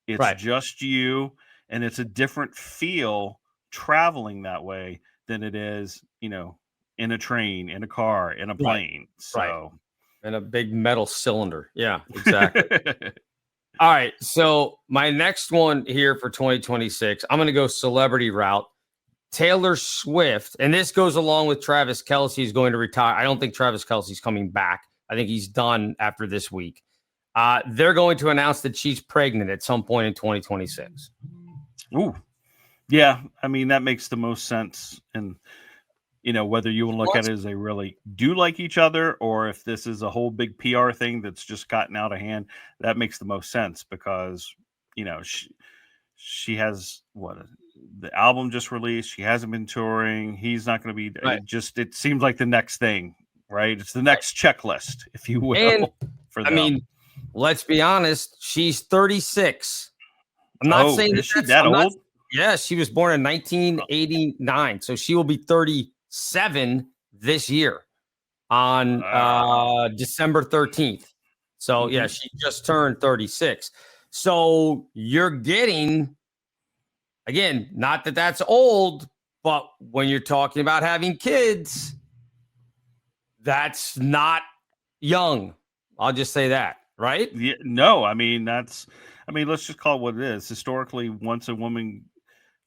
It's just you. And it's a different feel traveling that way than it is, in a train, in a car, in a plane. So, and a big metal cylinder. Yeah, exactly. All right. So my next one here for 2026, I'm going to go celebrity route. Taylor Swift. And this goes along with Travis Kelce is going to retire. I don't think Travis Kelce's coming back. I think he's done after this week. They're going to announce that she's pregnant at some point in 2026. Ooh. Yeah. I mean, that makes the most sense. And, whether you want to look at it as they really do like each other or if this is a whole big PR thing that's just gotten out of hand, that makes the most sense because, she has the album just released. She hasn't been touring. He's not going to be it seems like the next thing, right? It's the next checklist, if you will. And, for them. I mean, let's be honest. She's 36. I'm not saying is she that old? Yes, she was born in 1989. So she will be 37 this year on December 13th. So, yeah, she just turned 36. So you're getting again, not that that's old, but when you're talking about having kids, that's not young. I'll just say that, right? Yeah, no, I mean, let's just call it what it is. Historically, once a woman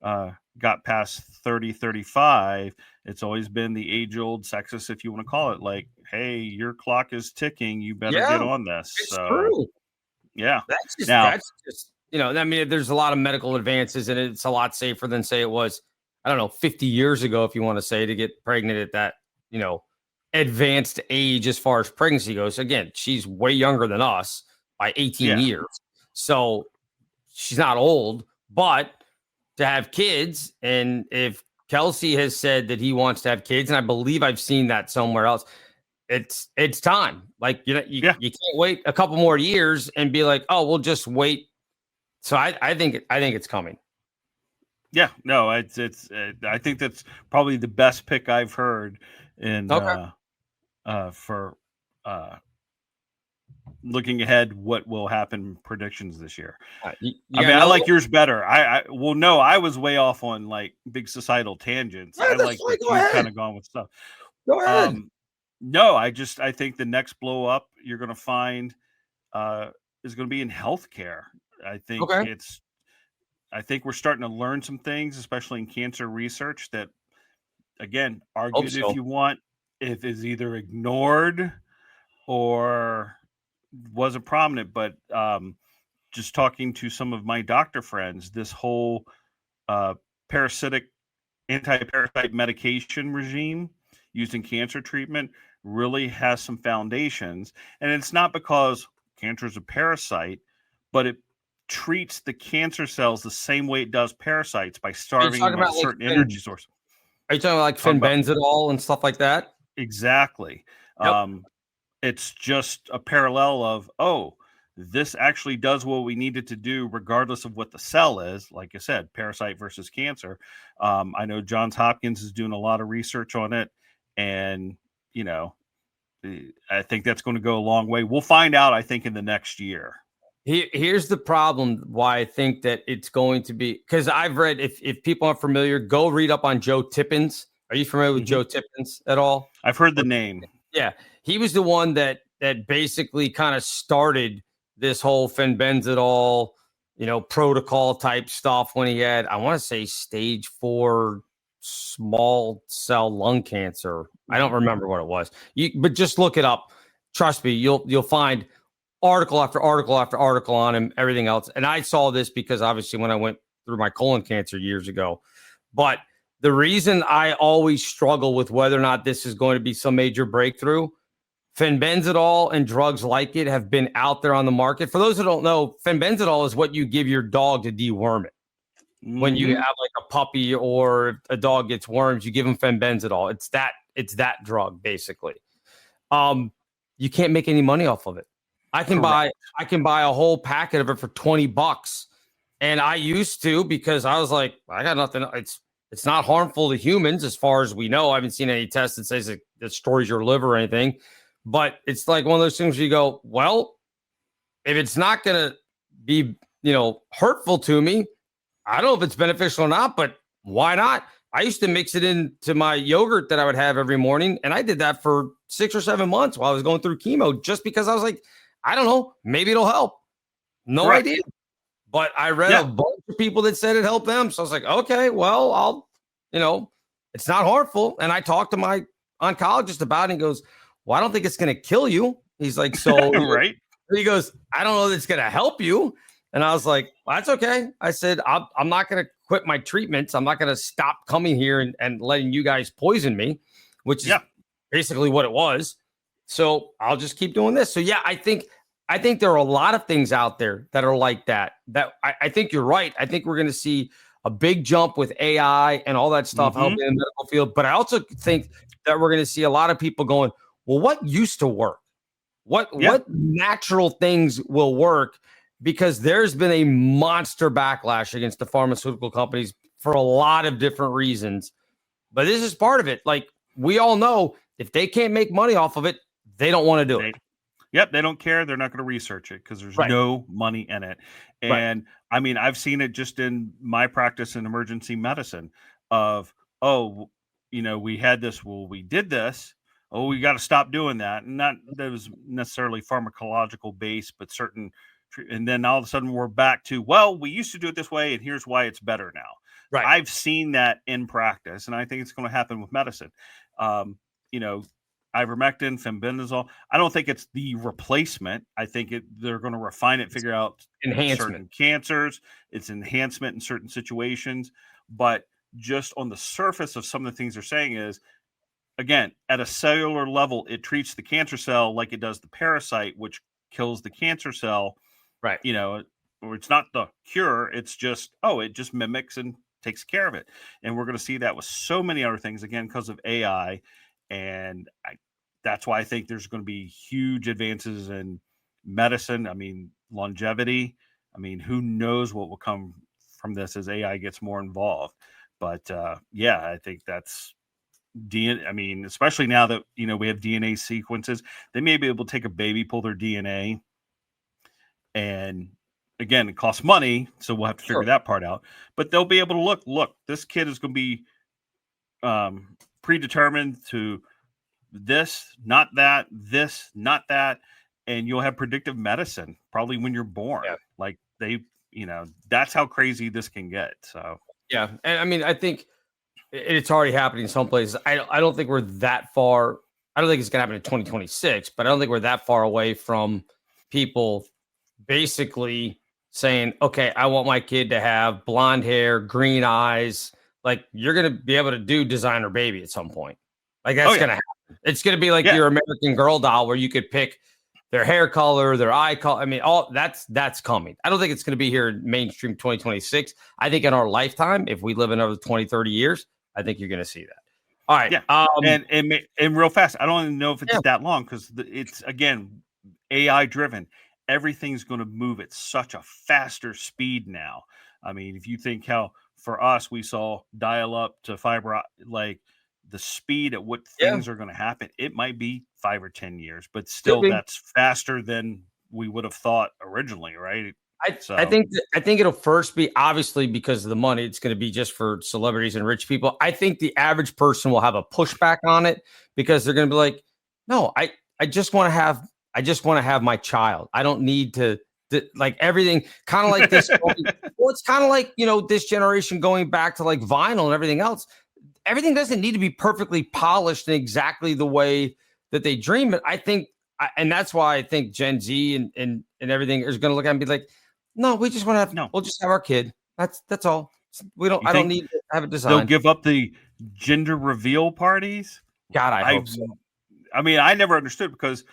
got past 30, 35, it's always been the age-old sexist, if you want to call it, like, hey, your clock is ticking. You better get on this. It's true. Yeah. That's just, I mean, there's a lot of medical advances and it's a lot safer than, say, it was, I don't know, 50 years ago, if you want to say, to get pregnant at that, advanced age as far as pregnancy goes. Again, she's way younger than us by 18 years. So she's not old, but to have kids, and if Kelsey has said that he wants to have kids, and I believe I've seen that somewhere else, it's time. Like, you can't wait a couple more years and be like, oh, we'll just wait. So I think it's coming. Yeah, no, I think that's probably the best pick I've heard in for looking ahead what will happen predictions this year. I like yours better. I was way off on like big societal tangents. I like that you've kind of gone with stuff. Go ahead. No, I think the next blow up you're going to find is going to be in healthcare. I think we're starting to learn some things, especially in cancer research, that, again, argue if you want, if is either ignored or wasn't prominent. But just talking to some of my doctor friends, this whole anti-parasite medication regime used in cancer treatment really has some foundations. And it's not because cancer is a parasite, but it treats the cancer cells the same way it does parasites, by starving them of a certain energy source. Are you talking about like fenbenzidol and stuff like that? Exactly. Yep. It's just a parallel of, this actually does what we needed to do regardless of what the cell is. Like I said, parasite versus cancer. I know Johns Hopkins is doing a lot of research on it, and I think that's going to go a long way. We'll find out, I think, in the next year. Here's the problem why I think that it's going to be, because I've read, if people aren't familiar, go read up on Joe Tippins. Are you familiar with Joe Tippins at all? I've heard the name. Yeah. He was the one that basically kind of started this whole fenbenzidol, protocol type stuff when he had, I want to say, stage 4 small cell lung cancer. I don't remember what it was. But just look it up. Trust me, you'll find article after article after article on him, everything else. And I saw this because obviously when I went through my colon cancer years ago. But the reason I always struggle with whether or not this is going to be some major breakthrough, fenbenzidol and drugs like it have been out there on the market. For those who don't know, fenbenzidol is what you give your dog to deworm it. When you have like a puppy or a dog gets worms, you give them fenbenzidol. It's that drug basically. You can't make any money off of it. I can buy a whole packet of it for $20. And I used to, because I was like, I got nothing. It's not harmful to humans as far as we know. I haven't seen any tests that says it destroys your liver or anything. But it's like one of those things where you go, well, if it's not going to be, hurtful to me, I don't know if it's beneficial or not, but why not? I used to mix it into my yogurt that I would have every morning. And I did that for 6 or 7 months while I was going through chemo, just because I was like, I don't know, maybe it'll help. No idea. But I read a bunch of people that said it helped them. So I was like, okay, well, I'll, it's not harmful. And I talked to my oncologist about it. And he goes, well, I don't think it's going to kill you. He's like, so, right. He goes, I don't know that it's going to help you. And I was like, well, that's okay. I said, I'm not going to quit my treatments. I'm not going to stop coming here and letting you guys poison me, which is basically what it was. So I'll just keep doing this. So yeah, I think there are a lot of things out there that are like that. That I think you're right. I think we're going to see a big jump with AI and all that stuff helping in the medical field. But I also think that we're going to see a lot of people going, well, what used to work? What natural things will work? Because there's been a monster backlash against the pharmaceutical companies for a lot of different reasons. But this is part of it. Like, we all know if they can't make money off of it, they don't want to do it. Yep, they don't care. They're not going to research it because there's Right. no money in it. And I mean, I've seen it just in my practice in emergency medicine of, oh, we had this, well, we did this. Oh, we got to stop doing that. And not that was necessarily pharmacological based, but certain. And then all of a sudden we're back to, well, we used to do it this way, and here's why it's better now. Right. I've seen that in practice, and I think it's going to happen with medicine. Ivermectin, fenbendazole. I don't think it's the replacement. I think they're going to refine it, figure out certain cancers. It's enhancement in certain situations. But just on the surface of some of the things they're saying is, again, at a cellular level, it treats the cancer cell like it does the parasite, which kills the cancer cell. Right. Or it's not the cure. It's just, it just mimics and takes care of it. And we're going to see that with so many other things, again, because of AI. And that's why I think there's going to be huge advances in medicine. I mean, longevity. I mean, who knows what will come from this as AI gets more involved. But I think that's DNA. I mean, especially now that, we have DNA sequences, they may be able to take a baby, pull their DNA. And again, it costs money. So we'll have to figure that part out. But they'll be able to look, this kid is going to be predetermined to this, not that, this, not that. And you'll have predictive medicine probably when you're born. Yeah. Like that's how crazy this can get. So, yeah. And I mean, I think it's already happening in some places. I don't think we're that far. I don't think it's going to happen in 2026, but I don't think we're that far away from people basically saying, okay, I want my kid to have blonde hair, green eyes. Like, you're going to be able to do designer baby at some point. Like, that's going to happen. It's going to be like your American Girl doll where you could pick their hair color, their eye color. I mean, all that's coming. I don't think it's going to be here in mainstream 2026. I think in our lifetime, if we live another 20, 30 years, I think you're going to see that. All right. Yeah. And real fast, I don't even know if it's that long because it's, again, AI driven. Everything's going to move at such a faster speed now. I mean, if you think how for us, we saw dial up to fiber, like the speed at what things are going to happen, it might be 5 or 10 years, but still that's faster than we would have thought originally. Right. I think it'll first be, obviously, because of the money, it's going to be just for celebrities and rich people. I think the average person will have a pushback on it because they're going to be like, no, I just want to have my child. I don't need to like everything kind of like this. Well, it's kind of like, this generation going back to like vinyl and everything else. Everything doesn't need to be perfectly polished in exactly the way that they dream it. I think, and that's why I think Gen Z and everything is going to look at it and be like, no, we just want to have, we'll just have our kid. That's all. I don't need to have it designed. They'll give up the gender reveal parties. God, I hope so. I mean, I never understood because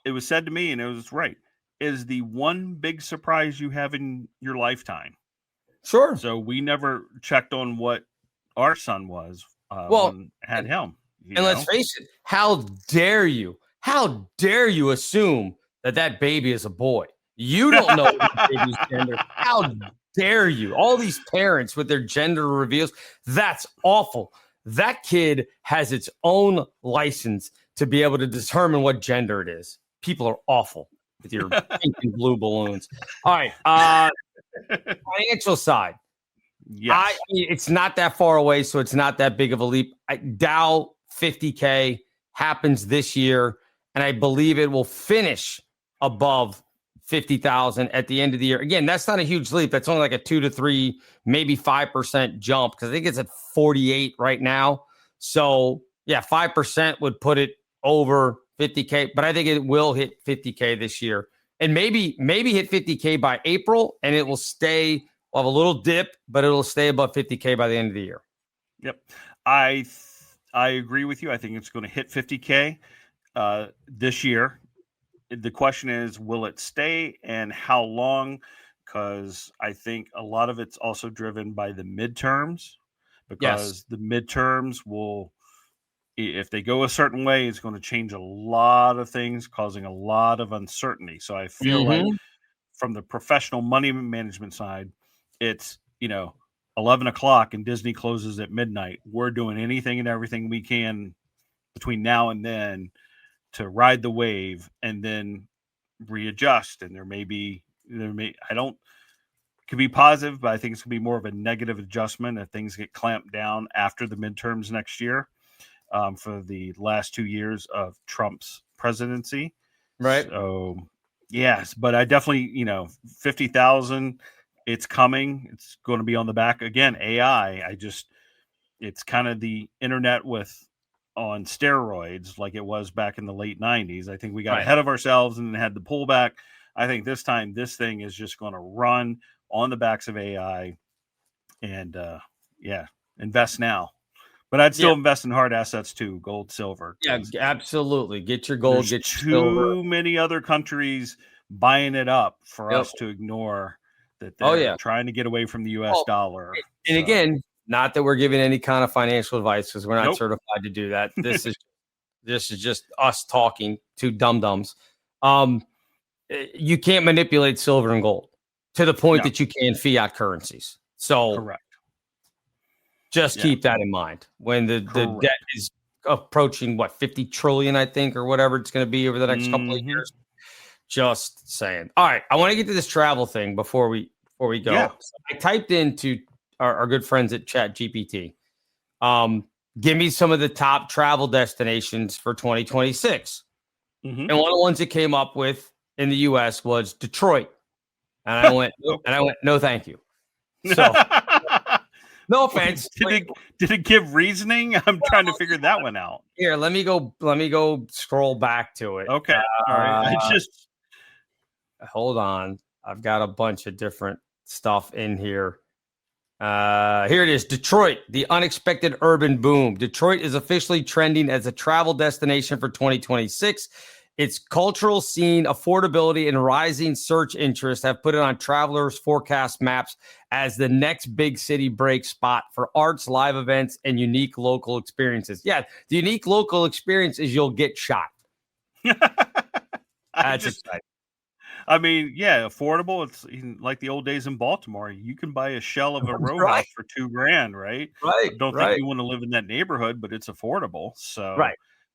it was said to me, and it was right, is the one big surprise you have in your lifetime. Sure. So we never checked on what our son was when had him. Let's face it, how dare you assume that baby is a boy? You don't know the baby's gender. How dare you? All these parents with their gender reveals. That's awful. That kid has its own license to be able to determine what gender it is. People are awful with your pink and blue balloons. All right. Financial side. Yes. It's not that far away, so it's not that big of a leap. Dow 50K happens this year, and I believe it will finish above 50,000 at the end of the year. Again, that's not a huge leap. That's only like a 2 to 3, maybe 5% jump because I think it's at 48 right now. So, 5% would put it over 50K, but I think it will hit 50K this year and maybe hit 50K by April, and it will stay. We'll have a little dip, but it'll stay above 50K by the end of the year. Yep. I agree with you. I think it's going to hit 50K this year. The question is, will it stay and how long? Because I think a lot of it's also driven by the midterms because the midterms will, if they go a certain way, it's going to change a lot of things, causing a lot of uncertainty. So I feel like from the professional money management side, it's, 11 o'clock and Disney closes at midnight. We're doing anything and everything we can between now and then to ride the wave. And then readjust, and I don't could be positive, but I think it's gonna be more of a negative adjustment if things get clamped down after the midterms next year, for the last 2 years of Trump's presidency. Right. So yes, but I definitely, 50,000, it's coming. It's going to be on the back again. AI. It's kind of the internet on steroids, like it was back in the late 90s. I think we got ahead of ourselves and then had the pullback. I think this time this thing is just going to run on the backs of AI, and invest now. But I'd still invest in hard assets too, gold, silver. Yeah, absolutely. Get your gold, There's get your silver. too many other countries buying it up for us to ignore that they're trying to get away from the US dollar. And again, not that we're giving any kind of financial advice, because we're not certified to do that. This is just us talking to dum-dums. You can't manipulate silver and gold to the point that you can fiat currencies. So correct. Just keep that in mind when the debt is approaching 50 trillion, I think, or whatever it's going to be over the next couple of years. Just saying. All right, I want to get to this travel thing before we go. Yeah. So I typed into our good friends at ChatGPT. Give me some of the top travel destinations for 2026. And one of the ones it came up with in the U.S. was Detroit, and I went, no, thank you. So. No offense. Did it give reasoning? I'm trying to figure that one out. Here, let me go scroll back to it. Okay. All right. Hold on. I've got a bunch of different stuff in here. Here it is. Detroit, the unexpected urban boom. Detroit is officially trending as a travel destination for 2026. Its cultural scene, affordability, and rising search interest have put it on travelers' forecast maps as the next big city break spot for arts, live events, and unique local experiences. Yeah, the unique local experience is you'll get shot. That's exciting. I mean, affordable. It's like the old days in Baltimore. You can buy a shell of a row house for $2,000, right? Right. I don't think you want to live in that neighborhood, but it's affordable. So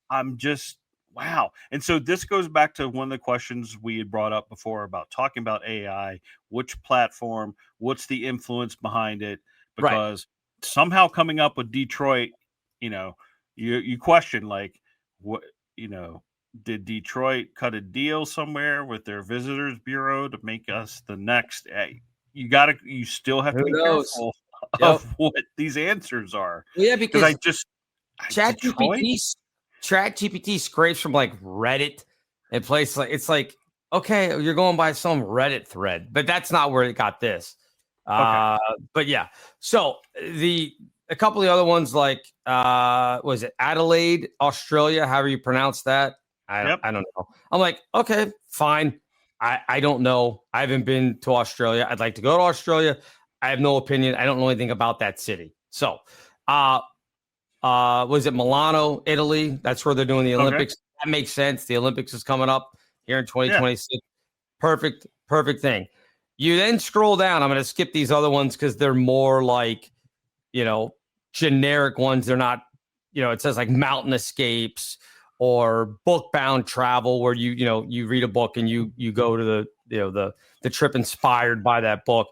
I'm just wow. And so this goes back to one of the questions we had brought up before about talking about AI, which platform, what's the influence behind it? Because somehow coming up with Detroit, you question like, what, did Detroit cut a deal somewhere with their visitors bureau to make us the next? You still have to be careful of what these answers are. Yeah, because ChatGPT scrapes from like Reddit and places like it's like, okay, you're going by some Reddit thread, but that's not where it got this. But yeah, so a couple of the other ones like was it Adelaide, Australia? However you pronounce that, I don't know. I'm like, okay, fine. I don't know. I haven't been to Australia. I'd like to go to Australia. I have no opinion. I don't know anything about that city. So, was it Milano, Italy? That's where they're doing the Olympics. That makes sense. The Olympics is coming up here in 2026. Perfect thing. You then scroll down. I'm going to skip these other ones because they're more like, generic ones. They're not, it says like mountain escapes or book-bound travel where you read a book and you go to the trip inspired by that book.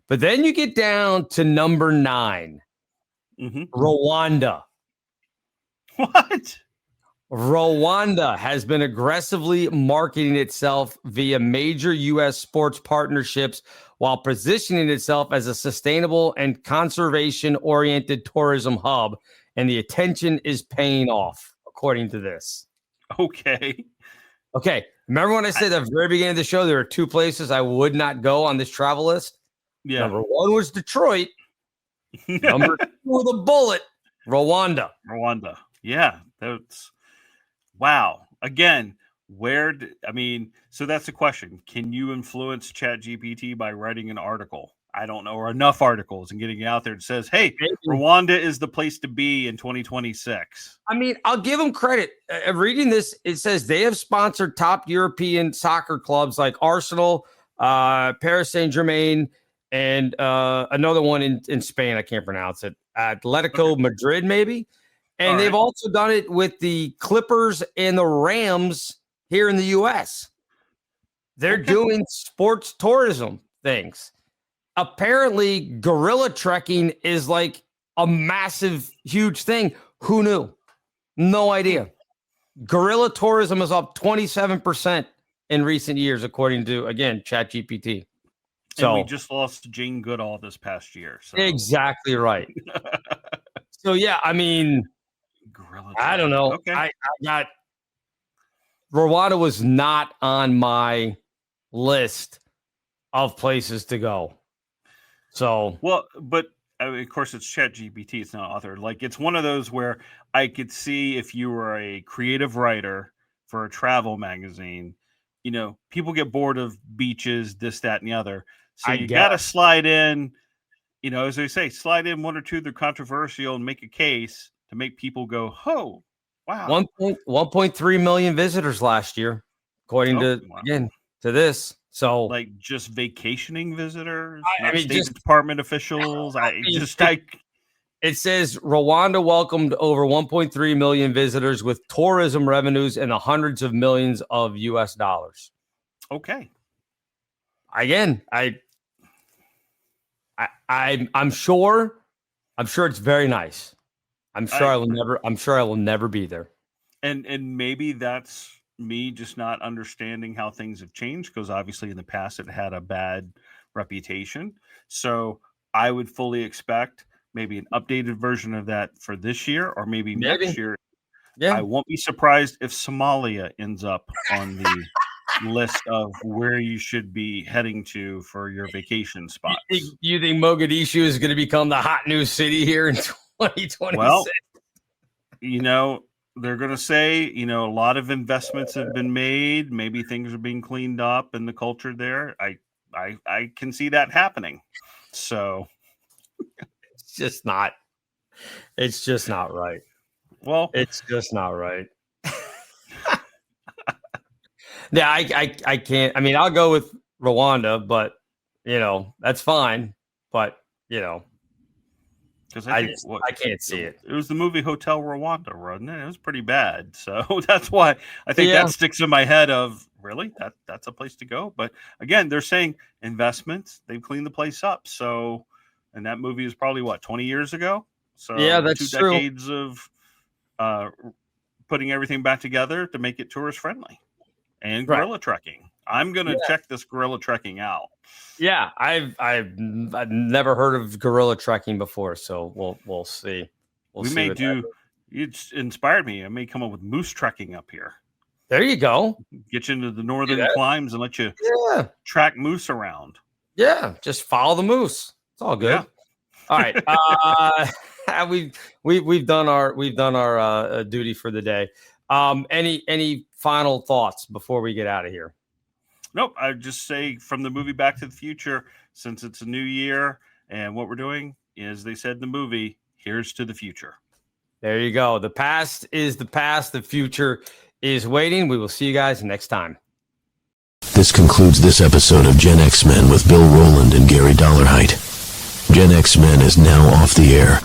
But then you get down to number 9, Rwanda. What? Rwanda has been aggressively marketing itself via major U.S. sports partnerships while positioning itself as a sustainable and conservation-oriented tourism hub, and the attention is paying off, according to this. Okay. Remember when I said at the very beginning of the show there are 2 places I would not go on this travel list? Yeah. Number 1 was Detroit. Number 2 with a bullet, Rwanda. Yeah, that's wow. Again, so that's the question. Can you influence ChatGPT by writing an article? I don't know, or enough articles and getting it out there that says, hey, Rwanda is the place to be in 2026. I mean, I'll give them credit. Reading this, it says they have sponsored top European soccer clubs like Arsenal, Paris Saint-Germain, and another one in Spain. I can't pronounce it. Atletico Madrid, maybe. And they've also done it with the Clippers and the Rams here in the U.S. They're doing sports tourism things. Apparently, gorilla trekking is like a massive, huge thing. Who knew? No idea. Gorilla tourism is up 27% in recent years, according to, again, ChatGPT. So and we just lost Jane Goodall this past year. So. Exactly right. So, yeah, I mean, I don't know. Okay. I got Rwanda was not on my list of places to go. So, well, but I mean, of course, it's ChatGPT. It's not author. Like, it's one of those where I could see if you were a creative writer for a travel magazine, you know, people get bored of beaches, this, that, and the other. So you got to slide in, you know, as they say, slide in one or two that are controversial and make a case to make people go, oh, wow. 1.3 million visitors last year, according to, again, to this. So, like, just vacationing visitors, I mean, State Department officials. It says Rwanda welcomed over 1.3 million visitors with tourism revenues in the hundreds of millions of US dollars. Okay. Again, I'm sure it's very nice. I'm sure I will never be there. And maybe that's me just not understanding how things have changed, because obviously in the past it had a bad reputation. So I would fully expect maybe an updated version of that for this year, or maybe next year. Yeah. I won't be surprised if Somalia ends up on the list of where you should be heading to for your vacation spots. You think Mogadishu is going to become the hot new city here in 2026? Well, you know, they're going to say, you know, a lot of investments have been made. Maybe things are being cleaned up in the culture there. I can see that happening. So it's just not right. Well, it's just not right. Yeah, I can't. I mean, I'll go with Rwanda, but you know, that's fine. But you know, because I can't see it. It was the movie Hotel Rwanda, wasn't it? It was pretty bad. So that's why I think that sticks in my head of really that's a place to go. But again, they're saying investments, they've cleaned the place up. So, and that movie is probably 20 years ago. So yeah, that's 2 decades of putting everything back together to make it tourist friendly and gorilla trekking. I'm going to check this gorilla trekking out. Yeah, I've never heard of gorilla trekking before, so we'll see. We may do. It's inspired me. I may come up with moose trekking up here. There you go. Get you into the northern climes and let you track moose around. Yeah, just follow the moose. It's all good. Yeah. All right. We've done our duty for the day. Any final thoughts before we get out of here? Nope. I just say from the movie Back to the Future, since it's a new year and what we're doing is they said in the movie, here's to the future. There you go. The past is the past. The future is waiting. We will see you guys next time. This concludes this episode of Gen X Men with Bill Rowland and Gary Dollarhite. Gen X Men is now off the air.